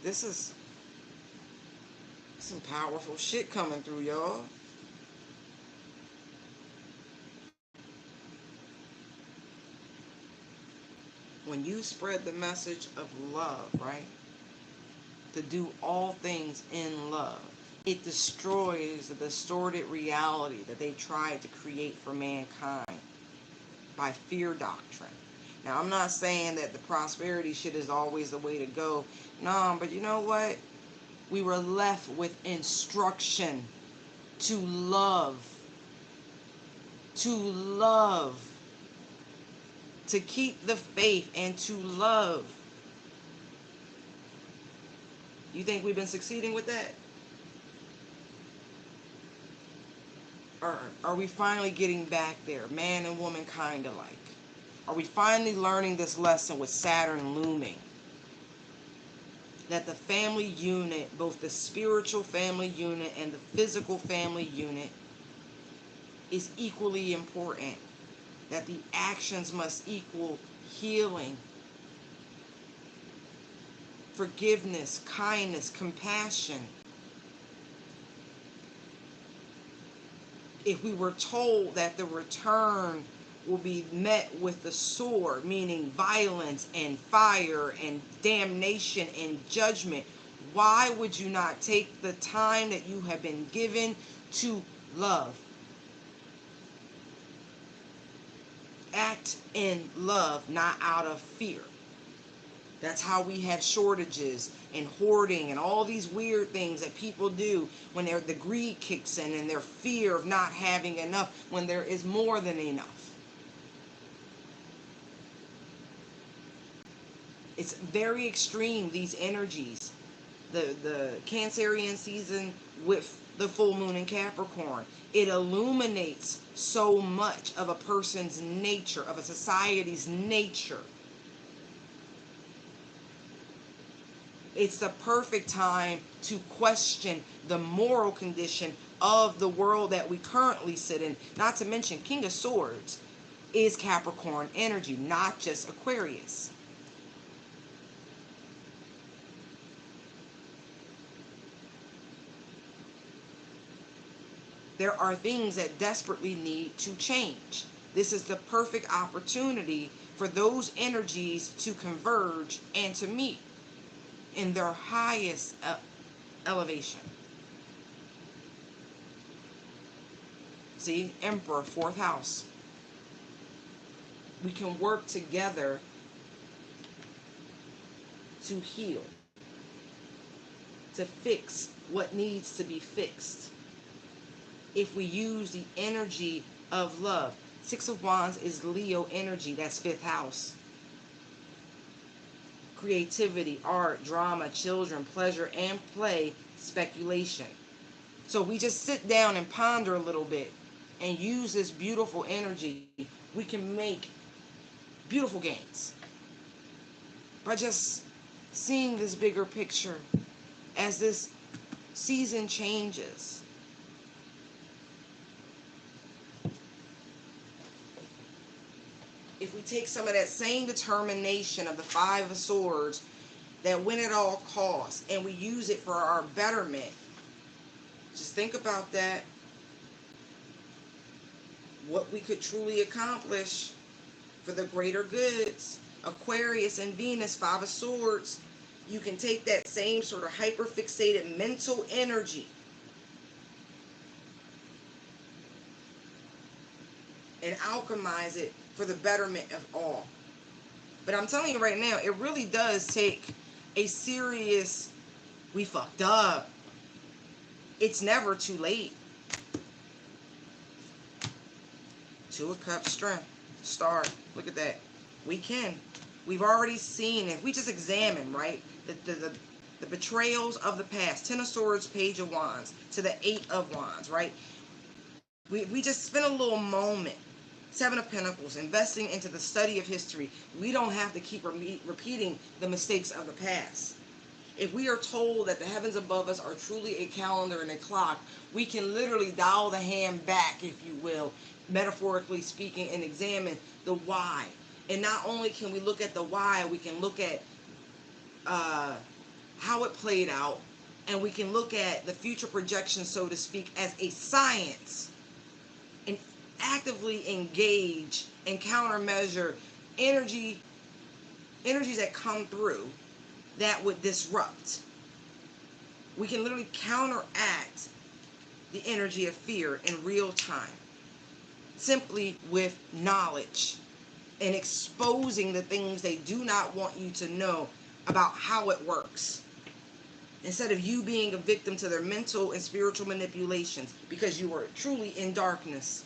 This is some powerful shit coming through, y'all. When you spread the message of love, right? To do all things in love, it destroys the distorted reality that they tried to create for mankind by fear doctrine. Now, I'm not saying that the prosperity shit is always the way to go. No, but you know what? We were left with instruction to love. To love. To keep the faith and to love. You think we've been succeeding with that? Or are we finally getting back there, man and woman kind of like? Are we finally learning this lesson with Saturn looming? That the family unit, both the spiritual family unit and the physical family unit, is equally important. That the actions must equal healing, forgiveness, kindness, compassion. If we were told that the return will be met with the sword, meaning violence and fire and damnation and judgment, why would you not take the time that you have been given to love? Act in love, not out of fear. That's how we have shortages and hoarding and all these weird things that people do when the greed kicks in and their fear of not having enough when there is more than enough. It's very extreme, these energies. The Cancerian season with the full moon in Capricorn, it illuminates so much of a person's nature, of a society's nature. It's the perfect time to question the moral condition of the world that we currently sit in. Not to mention, King of Swords is Capricorn energy, not just Aquarius. There are things that desperately need to change. This is the perfect opportunity for those energies to converge and to meet in their highest elevation. See, Emperor, 4th house. We can work together to heal, to fix what needs to be fixed. If we use the energy of love. 6 of Wands is Leo energy, that's 5th house. Creativity, art, drama, children, pleasure, and play, speculation. So we just sit down and ponder a little bit and use this beautiful energy. We can make beautiful gains by just seeing this bigger picture as this season changes. If we take some of that same determination of the 5 of Swords, that win at all costs, and we use it for our betterment, just think about that. What we could truly accomplish for the greater goods. Aquarius and Venus, 5 of Swords, you can take that same sort of hyper-fixated mental energy and alchemize it for the betterment of all. But I'm telling you right now, it really does take a serious, we fucked up. It's never too late. 2 of Cups, strength, start. Look at that. We can. We've already seen it. We just examine, right? The betrayals of the past. 10 of Swords, Page of Wands, to the 8 of Wands, right? We just spent a little moment. 7 of Pentacles, investing into the study of history. We don't have to keep repeating the mistakes of the past. If we are told that the heavens above us are truly a calendar and a clock, we can literally dial the hand back, if you will, metaphorically speaking, and examine the why. And not only can we look at the why, we can look at how it played out, and we can look at the future projection, so to speak, as a science, and actively engage and countermeasure energies that come through that would disrupt. We can literally counteract the energy of fear in real time, simply with knowledge and exposing the things they do not want you to know about how it works, instead of you being a victim to their mental and spiritual manipulations because you are truly in darkness.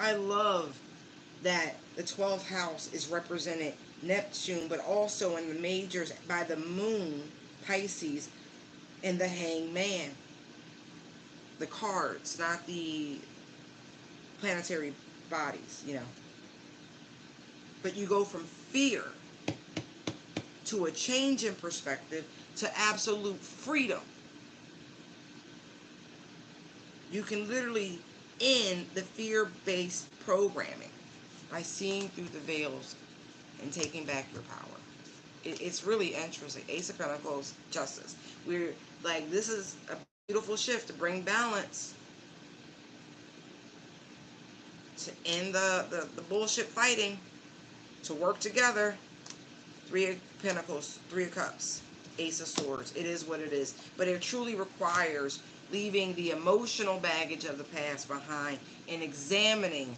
I love that the 12th house is represented Neptune, but also in the majors by the moon, Pisces, and the hangman. The cards, not the planetary bodies, you know. But you go from fear to a change in perspective to absolute freedom. You can literally end the fear-based programming by seeing through the veils and taking back your power. It's really interesting. Ace of Pentacles, justice. We're like, this is a beautiful shift to bring balance, to end the bullshit fighting, to work together. Three of Pentacles, Three of Cups, Ace of Swords. It is what it is. But it truly requires leaving the emotional baggage of the past behind and examining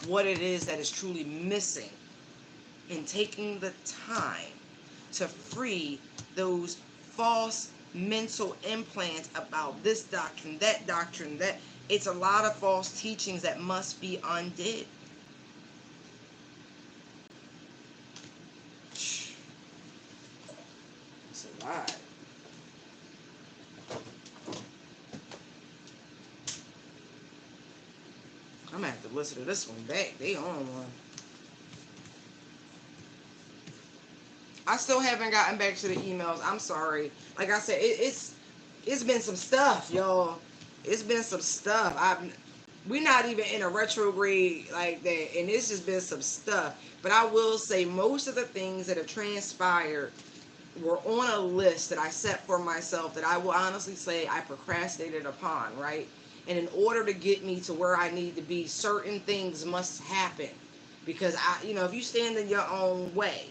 what it is that is truly missing, and taking the time to free those false mental implants about this doctrine, that it's a lot of false teachings that must be undid. It's a lot. I'm gonna have to listen to this one back. They on one. I still haven't gotten back to the emails. I'm sorry. Like I said, it's been some stuff, y'all. It's been some stuff. We're not even in a retrograde like that, and it's just been some stuff. But I will say most of the things that have transpired were on a list that I set for myself that I will honestly say I procrastinated upon, right? And in order to get me to where I need to be, certain things must happen. Because if you stand in your own way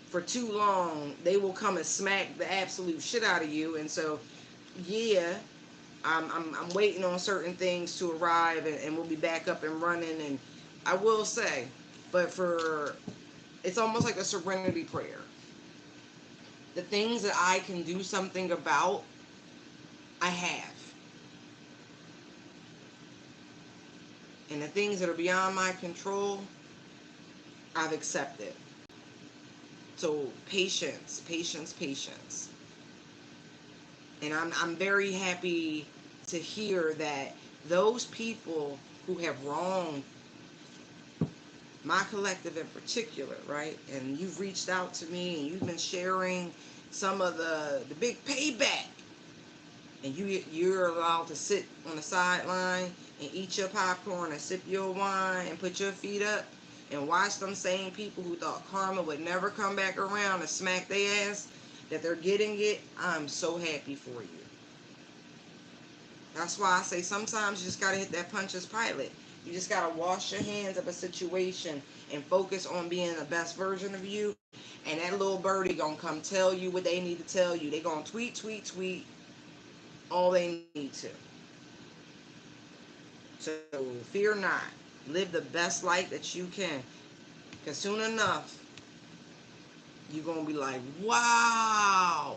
for too long, they will come and smack the absolute shit out of you. And so, yeah, I'm waiting on certain things to arrive, and we'll be back up and running. And I will say, but it's almost like a serenity prayer. The things that I can do something about, I have. And the things that are beyond my control, I've accepted. So patience, patience, patience. And I'm very happy to hear that those people who have wronged my collective in particular, right? And you've reached out to me and you've been sharing some of the big payback. And you're allowed to sit on the sideline and eat your popcorn and sip your wine and put your feet up and watch them same people who thought karma would never come back around and smack their ass, that they're getting it. I'm so happy for you. That's why I say sometimes you just got to hit that puncher's pilot. You just got to wash your hands of a situation and focus on being the best version of you. And that little birdie going to come tell you what they need to tell you. They going to tweet, tweet, tweet all they need to. So fear not. Live the best life that you can. Because soon enough, you're going to be like, wow.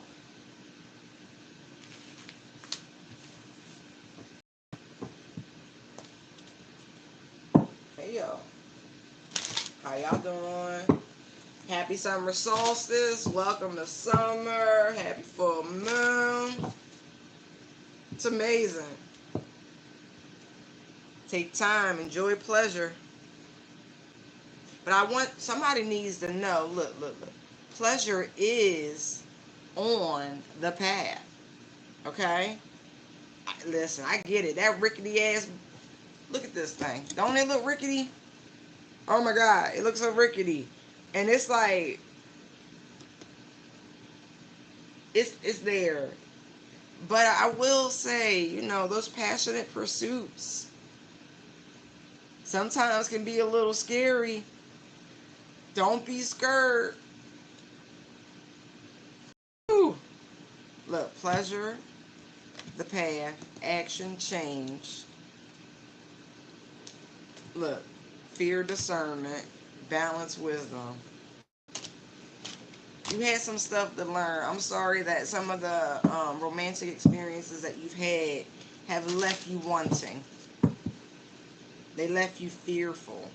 Hey, yo. How y'all doing? Happy summer solstice. Welcome to summer. Happy full moon. It's amazing. Take time. Enjoy pleasure. But somebody needs to know, look. Pleasure is on the path. Okay? Listen, I get it. That rickety ass, Look at this thing. Don't it look rickety? Oh my God, it looks so rickety. And it's like, it's there. But I will say, you know, those passionate pursuits sometimes can be a little scary. Don't be scared. Whew. Look, pleasure, the path, action, change. Look, fear, discernment, balance, wisdom. You had some stuff to learn. I'm sorry that some of the romantic experiences that you've had have left you wanting. They left you fearful.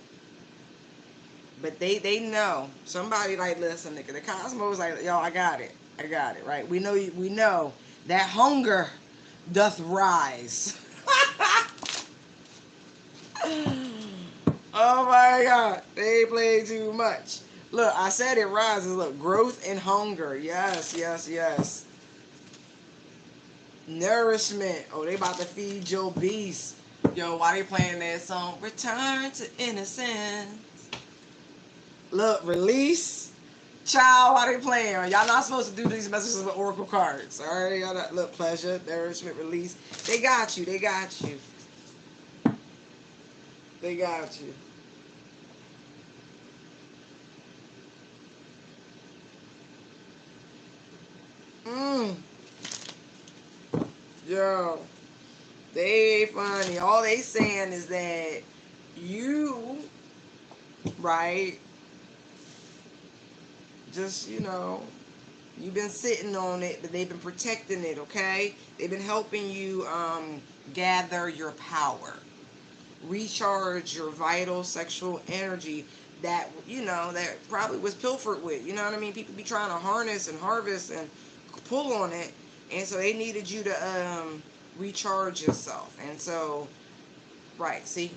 But they know. Somebody like, listen, nigga, the cosmos like, yo, I got it. I got it, right? We know that hunger doth rise. Oh my God. They play too much. Look, I said it rises. Look, growth and hunger. Yes, yes, yes. Nourishment. Oh, they about to feed your beast. Yo, why they playing that song? Return to innocence. Look, release. Child, why they playing? Y'all not supposed to do these messages with oracle cards. Alright, y'all not, look, pleasure, nourishment, release. They got you. They got you. They got you. Yo, they funny. All they saying is that you, right, just, you know, you've been sitting on it, but they've been protecting it, okay? They've been helping you gather your power, recharge your vital sexual energy that, you know, that probably was pilfered with. You know what I mean? People be trying to harness and harvest and pull on it. And so they needed you to recharge yourself. And so, right, see?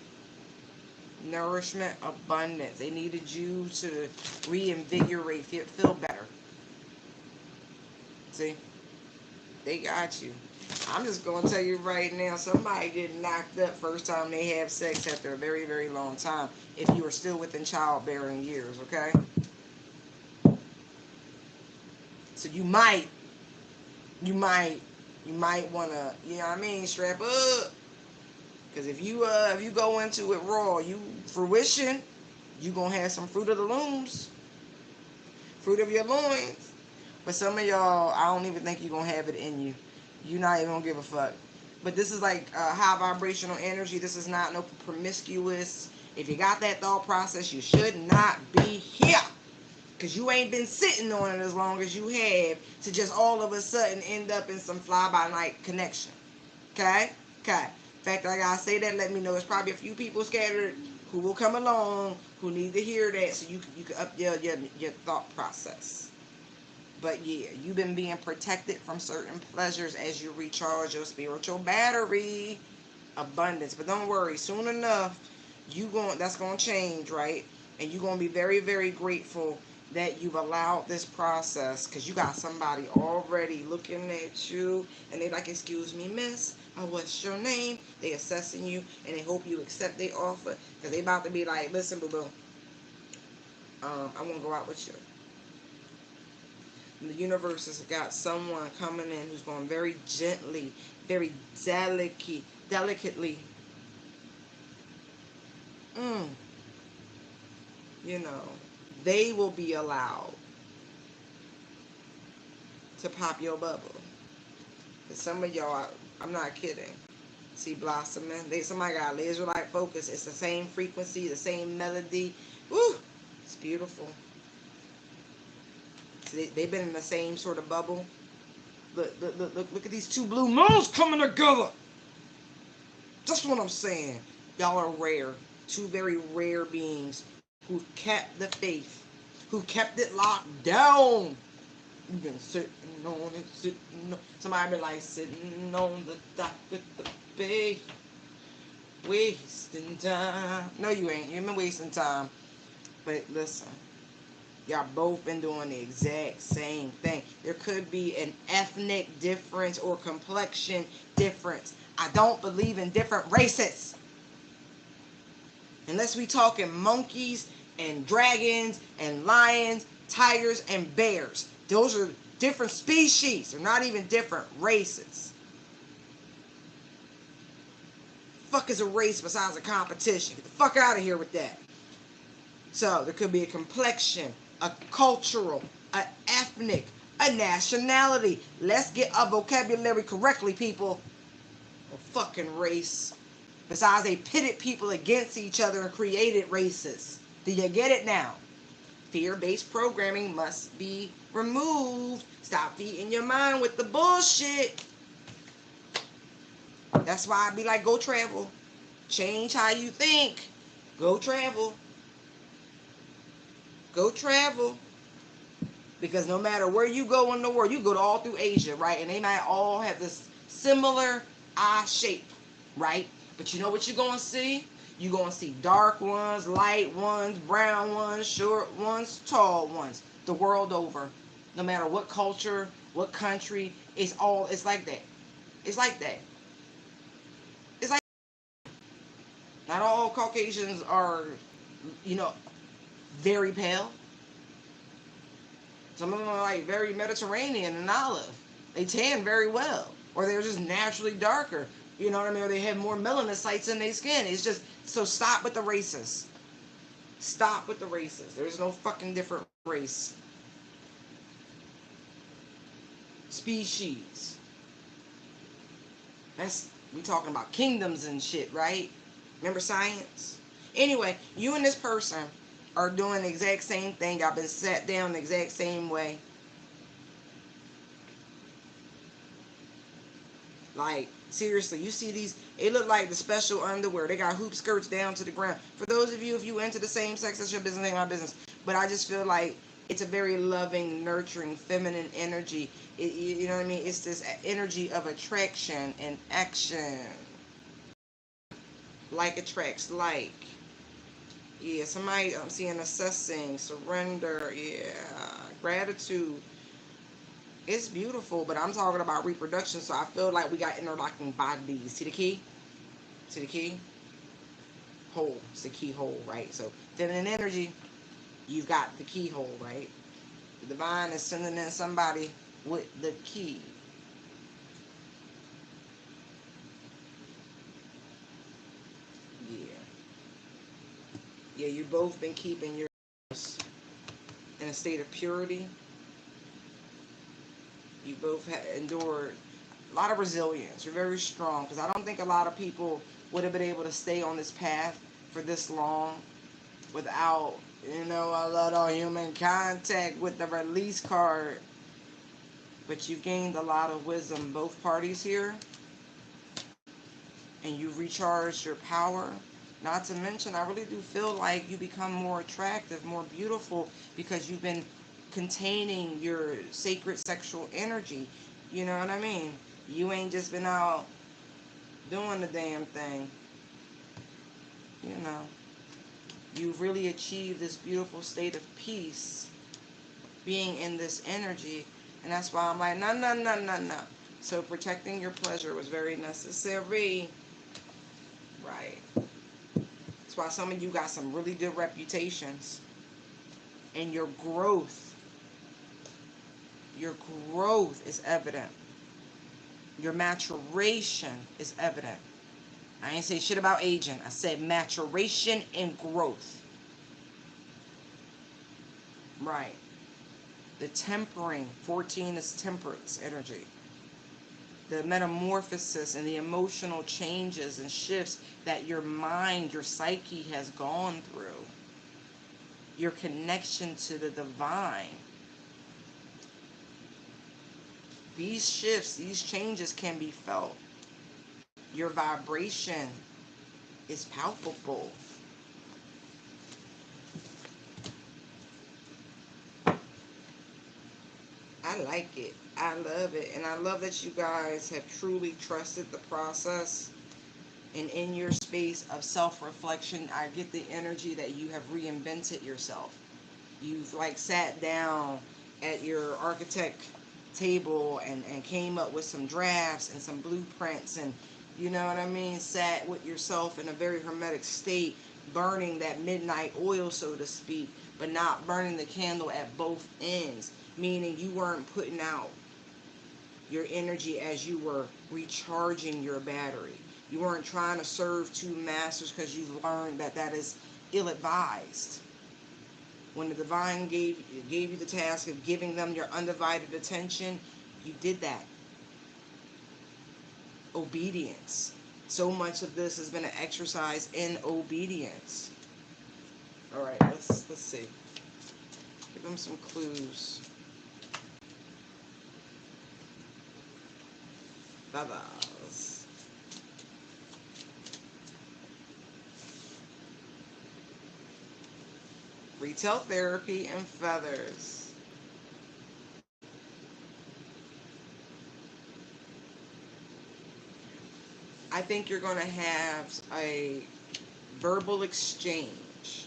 Nourishment, abundance. They needed you to reinvigorate, feel better. See? They got you. I'm just going to tell you right now, somebody getting knocked up first time they have sex after a very, very long time, if you are still within childbearing years, okay? So you might want to, you know what I mean, strap up. Because if you go into it raw, you fruition, you going to have some fruit of the looms, fruit of your loins. But some of y'all, I don't even think you're going to have it in you. You're not even going to give a fuck. But this is like high vibrational energy. This is not no promiscuous. If you got that thought process, you should not be here. Because you ain't been sitting on it as long as you have to just all of a sudden end up in some fly-by-night connection. Okay? Okay. In fact, I gotta say that, let me know. There's probably a few people scattered who will come along who need to hear that so you can up your thought process. But yeah, you've been being protected from certain pleasures as you recharge your spiritual battery. Abundance. But don't worry, soon enough, that's gonna change, right? And you're gonna be very, very grateful that you've allowed this process, because you got somebody already looking at you and they like, excuse me, miss, what's your name? They assessing you and they hope you accept their offer, because they about to be like, listen, boo-boo, I want to go out with you. And the universe has got someone coming in who's going very gently, very delicately, you know, they will be allowed to pop your bubble. Because some of y'all, I'm not kidding, see blossoming. Somebody got laser light focus. It's the same frequency, the same melody. Woo! It's beautiful. So they've been in the same sort of bubble. Look at these two blue moons coming together. That's what I'm saying. Y'all are rare. Two very rare beings who kept the faith, who kept it locked down. You've been sitting on it, sitting on. Somebody been like sitting on the dock with the bay, wasting time. No, you ain't. You ain't been wasting time. But listen, y'all both been doing the exact same thing. There could be an ethnic difference or complexion difference. I don't believe in different races. Unless we talking monkeys and dragons and lions, tigers and bears. Those are different species. They're not even different races. Fuck is a race besides a competition? Get the fuck out of here with that. So there could be a complexion, a cultural, a ethnic, a nationality. Let's get our vocabulary correctly, people. A fucking race. Besides, they pitted people against each other and created races. Do you get it now? Fear-based programming must be removed. Stop feeding your mind with the bullshit. That's why I be like, go travel. Change how you think. Go travel. Go travel. Because no matter where you go in the world, you go to all through Asia, right? And they might all have this similar eye shape, right? But you know what you're going to see? You're going to see dark ones, light ones, brown ones, short ones, tall ones. The world over. No matter what culture, what country, it's like that. It's like that. It's like not all Caucasians are, very pale. Some of them are like very Mediterranean and olive. They tan very well. Or they're just naturally darker. You know what I mean? Or they have more melanocytes in their skin. It's just, so stop with the races. Stop with the races. There's no fucking different race. Species. We talking about kingdoms and shit, right? Remember science? Anyway, you and this person are doing the exact same thing. Y'all been sat down the exact same way. Like, seriously, you see these, it look like the special underwear. They got hoop skirts down to the ground. For those of you, if you into the same sex, that's your business, ain't my business. But I just feel like it's a very loving, nurturing, feminine energy. You know what I mean? It's this energy of attraction and action. Like attracts like. Yeah, somebody I'm seeing assessing, surrender, yeah, gratitude. It's beautiful, but I'm talking about reproduction, so I feel like we got interlocking bodies. See the key? See the key? Hole. It's the keyhole, right? So feminine energy, you've got the keyhole, right? The divine is sending in somebody with the key. Yeah. Yeah, you both been keeping your in a state of purity. You both have endured a lot of resilience. You're very strong, because I don't think a lot of people would have been able to stay on this path for this long without, a lot of human contact with the release card. But you've gained a lot of wisdom, both parties here, and you've recharged your power. Not to mention, I really do feel like you become more attractive, more beautiful, because you've been containing your sacred sexual energy. You know what I mean? You ain't just been out doing the damn thing. You've really achieved this beautiful state of peace, being in this energy. And that's why I'm like, no, no, no, no, no. So protecting your pleasure was very necessary. Right. That's why some of you got some really good reputations. And your growth is evident. Your maturation is evident. I ain't say shit about aging. I said maturation and growth. Right. The tempering, 14 is temperance energy. The metamorphosis and the emotional changes and shifts that your mind, your psyche has gone through. Your connection to the divine. These shifts, these changes can be felt. Your vibration is palpable. I like it. I love it. And I love that you guys have truly trusted the process. And in your space of self-reflection, I get the energy that you have reinvented yourself. You've like sat down at your architect table and came up with some drafts and some blueprints, and you know what I mean, sat with yourself in a very hermetic state burning that midnight oil, so to speak, but not burning the candle at both ends, meaning you weren't putting out your energy as you were recharging your battery. You weren't trying to serve two masters because you've learned that that is ill-advised. When the divine gave you the task of giving them your undivided attention, you did that. Obedience. So much of this has been an exercise in obedience. All right, let's see. Give them some clues. Feathers. Retail therapy and feathers. I think you're going to have a verbal exchange,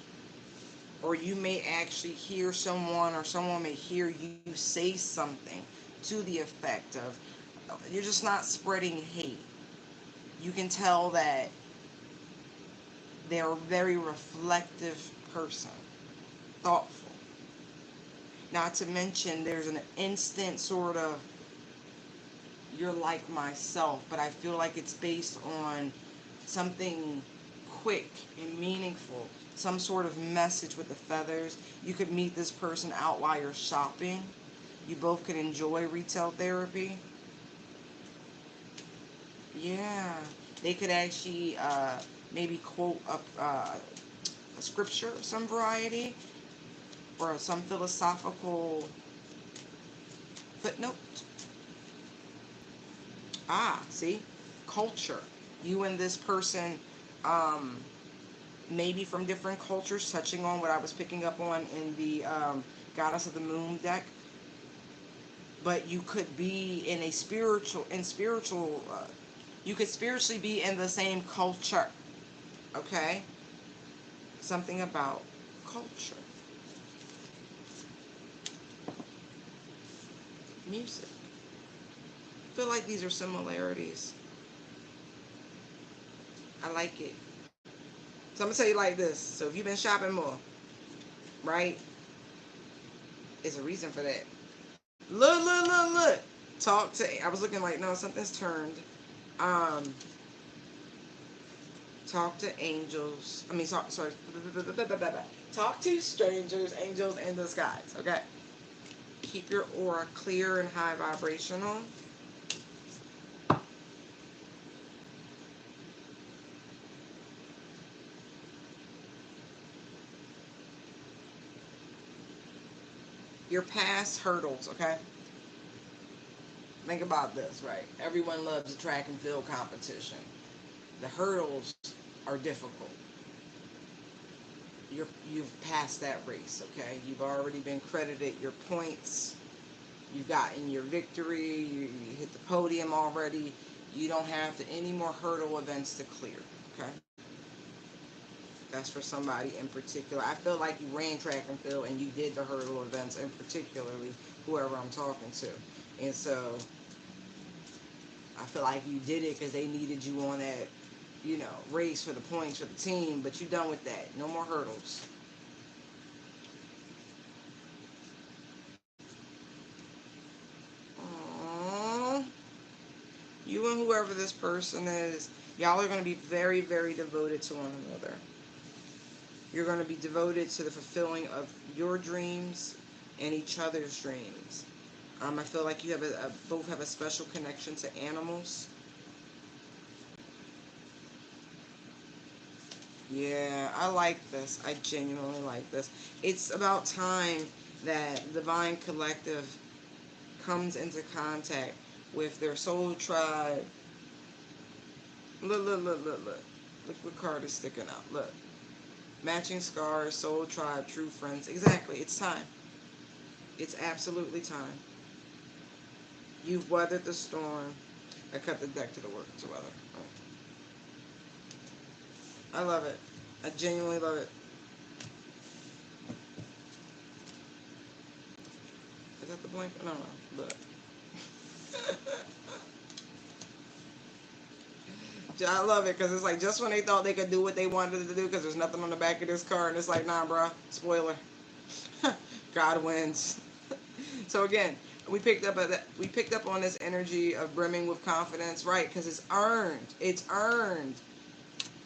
or you may actually hear someone, or someone may hear you say something to the effect of, you're just not spreading hate. You can tell that they're a very reflective person, thoughtful. Not to mention there's an instant sort of, you're like myself, but I feel like it's based on something quick and meaningful, some sort of message with the feathers. You could meet this person out while you're shopping. You both could enjoy retail therapy. Yeah, they could actually maybe quote a scripture of some variety, or some philosophical footnote. Ah, see? Culture. You and this person, maybe from different cultures, touching on what I was picking up on in the Goddess of the Moon deck. But you could be in a you could spiritually be in the same culture. Okay? Something about culture. Music. I feel like these are similarities. I like it. So I'm going to tell you like this. So if you've been shopping more, right? There's a reason for that. Look. I was looking like, no, something's turned. Talk to angels. Sorry. Talk to strangers, angels in disguise. Okay. Keep your aura clear and high vibrational. Your past hurdles, okay? Think about this, right? Everyone loves a track and field competition. The hurdles are difficult. You've passed that race, okay? You've already been credited your points. You've gotten your victory. You hit the podium already. You don't have any more hurdle events to clear, okay? That's for somebody in particular. I feel like you ran track and field and you did the hurdle events, and particularly whoever I'm talking to. And so I feel like you did it because they needed you on that, race for the points for the team, but you're done with that. No more hurdles. Aww. You and whoever this person is, y'all are going to be very, very devoted to one another. You're going to be devoted to the fulfilling of your dreams and each other's dreams. I feel like you have both have a special connection to animals. Yeah, I like this. I genuinely like this. It's about time that Divine Collective comes into contact with their soul tribe. Look. Look what card is sticking out. Look. Matching scars, soul tribe, true friends. Exactly. It's time. It's absolutely time. You've weathered the storm. I cut the deck to the work to weather. I love it. I genuinely love it. Is that the blanket? No. Look. I love it because it's like just when they thought they could do what they wanted to do because there's nothing on the back of this car, and it's like, nah, bro, spoiler. God wins. So again, we picked up on this energy of brimming with confidence, right? Because it's earned. It's earned.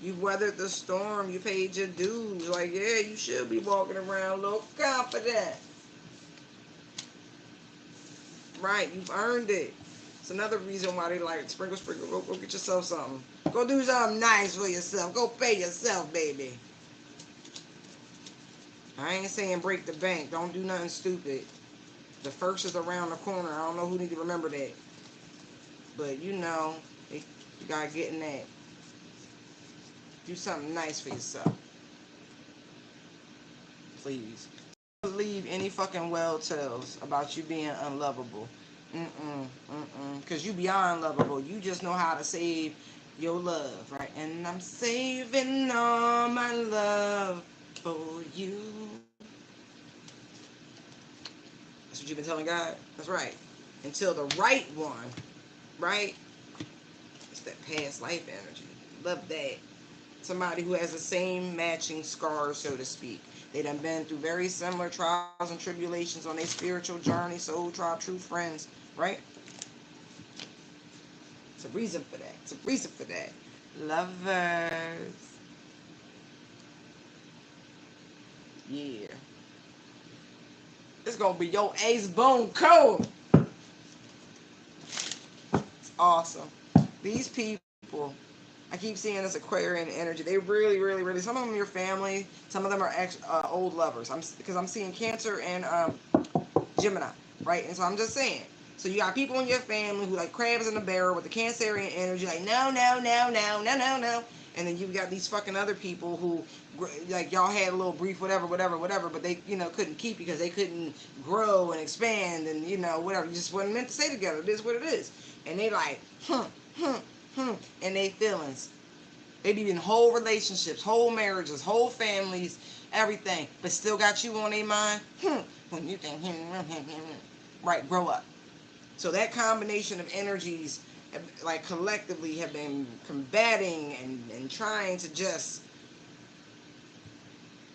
You've weathered the storm. You paid your dues. Like, yeah, you should be walking around a little confident. Right, you've earned it. It's another reason why they like sprinkle, sprinkle. Go get yourself something. Go do something nice for yourself. Go pay yourself, baby. I ain't saying break the bank. Don't do nothing stupid. The first is around the corner. I don't know who need to remember that. But you know, you gotta get in that. Do something nice for yourself. Please. Don't believe any fucking well tales about you being unlovable. Because you beyond lovable. You just know how to save your love, right? And I'm saving all my love for you. That's what you've been telling God? That's right. Until the right one, right? It's that past life energy. Love that. Somebody who has the same matching scars, so to speak. They done been through very similar trials and tribulations on their spiritual journey, soul tribe, true friends, right? It's a reason for that. It's a reason for that. Lovers. Yeah. It's gonna be your ace boom code. It's awesome. These people, I keep seeing this Aquarian energy. They really, really, really. Some of them are your family. Some of them are old lovers. Because I'm seeing Cancer and Gemini, right? And so I'm just saying. So you got people in your family who like crabs in a barrel with the Cancerian energy, like no, no, no, no, no, no, no. And then you've got these fucking other people who, like, y'all had a little brief, whatever, but they, couldn't keep because they couldn't grow and expand and, whatever. You just wasn't meant to stay together. It is what it is. And they like, and they feelings. They be in whole relationships, whole marriages, whole families, everything, but still got you on their mind. When you think, right, grow up. So that combination of energies, like collectively, have been combating and trying to just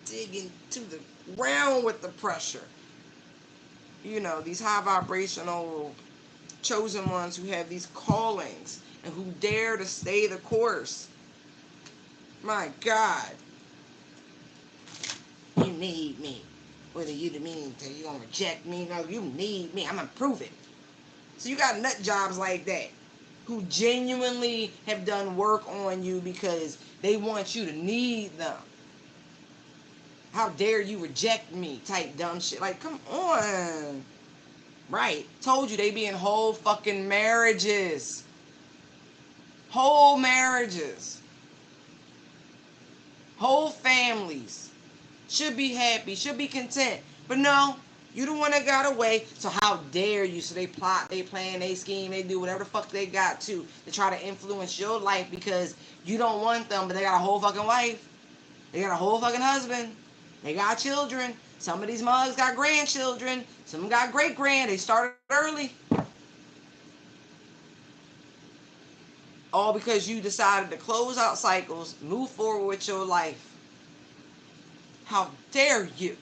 dig into the ground with the pressure. These high vibrational chosen ones who have these callings and who dare to stay the course. My God. You need me. Whether you gonna reject me, no, you need me. I'm gonna prove it. So you got nut jobs like that who genuinely have done work on you because they want you to need them. How dare you reject me type dumb shit. Like, come on. Right. Told you they be in whole fucking marriages. Whole marriages. Whole families. Should be happy. Should be content. But no. You the one that got away, so how dare you? So they plot, they plan, they scheme, they do whatever the fuck they got to try to influence your life because you don't want them, but they got a whole fucking wife. They got a whole fucking husband. They got children. Some of these mugs got grandchildren. Some of them got great-grand. They started early. All because you decided to close out cycles, move forward with your life. How dare you?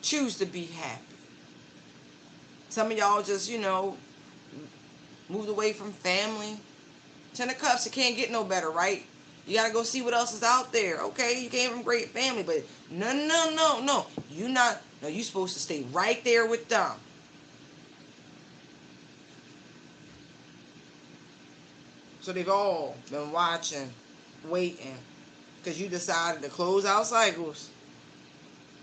Choose to be happy. Some of y'all just, moved away from family. Ten of Cups, it can't get no better, right? You gotta go see what else is out there. Okay, you came from great family, but no. You're supposed to stay right there with them. So they've all been watching, waiting, because you decided to close out cycles.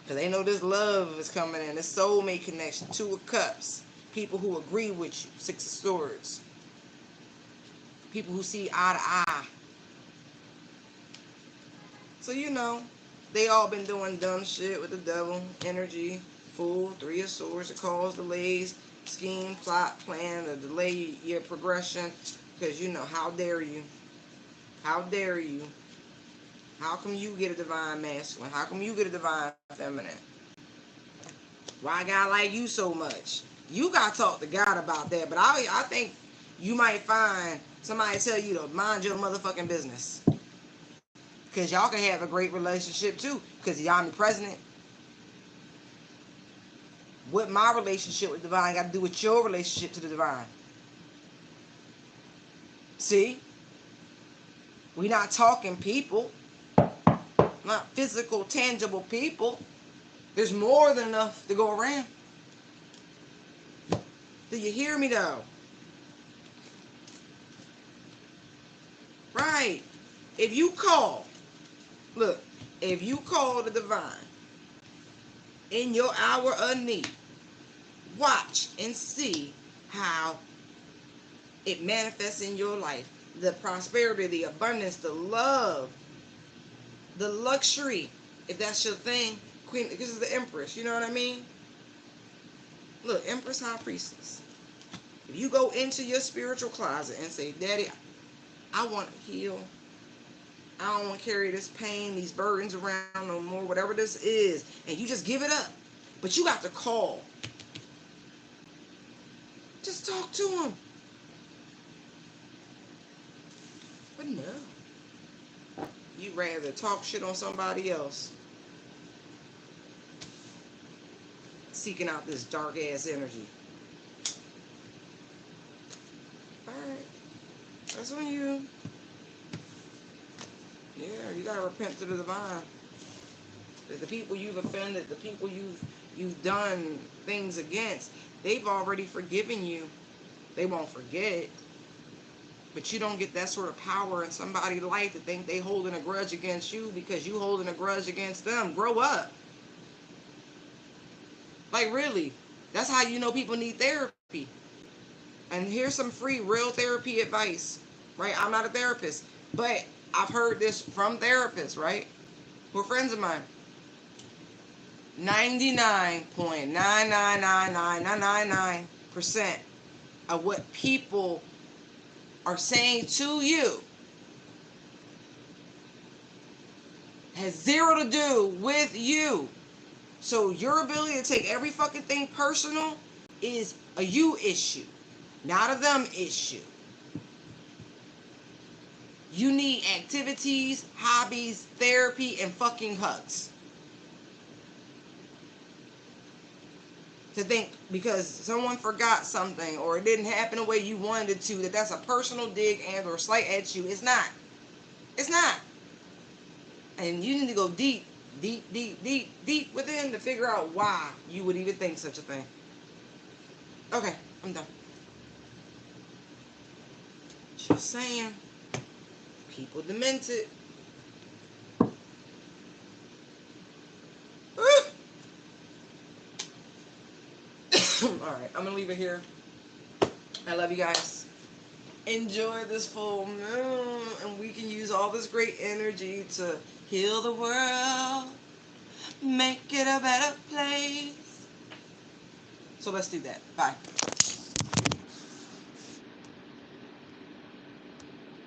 Because they know this love is coming in, this soulmate connection, Two of Cups. People who agree with you, Six of Swords. People who see eye to eye. So they all been doing dumb shit with the devil, energy, Fool, Three of Swords to cause delays, scheme, plot, plan to delay your progression. Because how dare you? How dare you? How come you get a divine masculine? How come you get a divine feminine? Why God like you so much? You got to talk to God about that. But I think you might find Somebody tell you to mind your motherfucking business. Because y'all can have a great relationship too. Because y'all omnipresent. What my relationship with divine got to do with your relationship to the divine? See? We're not talking people. Not physical, tangible people. There's more than enough to go around. Do you hear me though? Right. If you call, look, if you call the divine in your hour of need, watch and see how it manifests in your life. The prosperity, the abundance, the love, the luxury, if that's your thing. Queen, this is the Empress, you know what I mean? Look, Empress, High Priestess. If you go into your spiritual closet and say, Daddy, I want to heal. I don't want to carry this pain, these burdens around no more, whatever this is. And you just give it up. But you got to call. Just talk to him. But no. You'd rather talk shit on somebody else. Seeking out this dark ass energy. Alright. That's on you. Yeah, you gotta repent to the divine. The people you've offended, the people you've done things against, they've already forgiven you. They won't forget. But you don't get that sort of power in somebody's life to think they holding a grudge against you because you holding a grudge against them. Grow up. Like really. That's how you know people need therapy. And here's some free real therapy advice. Right? I'm not a therapist. But I've heard this from therapists, right? Who are friends of mine. 99.9999999% of what people are saying to you has zero to do with you. So your ability to take every fucking thing personal is a you issue, not a them issue. You need activities, hobbies, therapy, and fucking hugs. To think because someone forgot something or it didn't happen the way you wanted it to, that's a personal dig and or slight at you. It's not. It's not. And you need to go deep, deep, deep, deep, deep within to figure out why you would even think such a thing. Okay, I'm done. Just saying. People demented. Alright, I'm gonna leave it here. I love you guys. Enjoy this full moon, and we can use all this great energy to heal the world, make it a better place. So let's do that. Bye.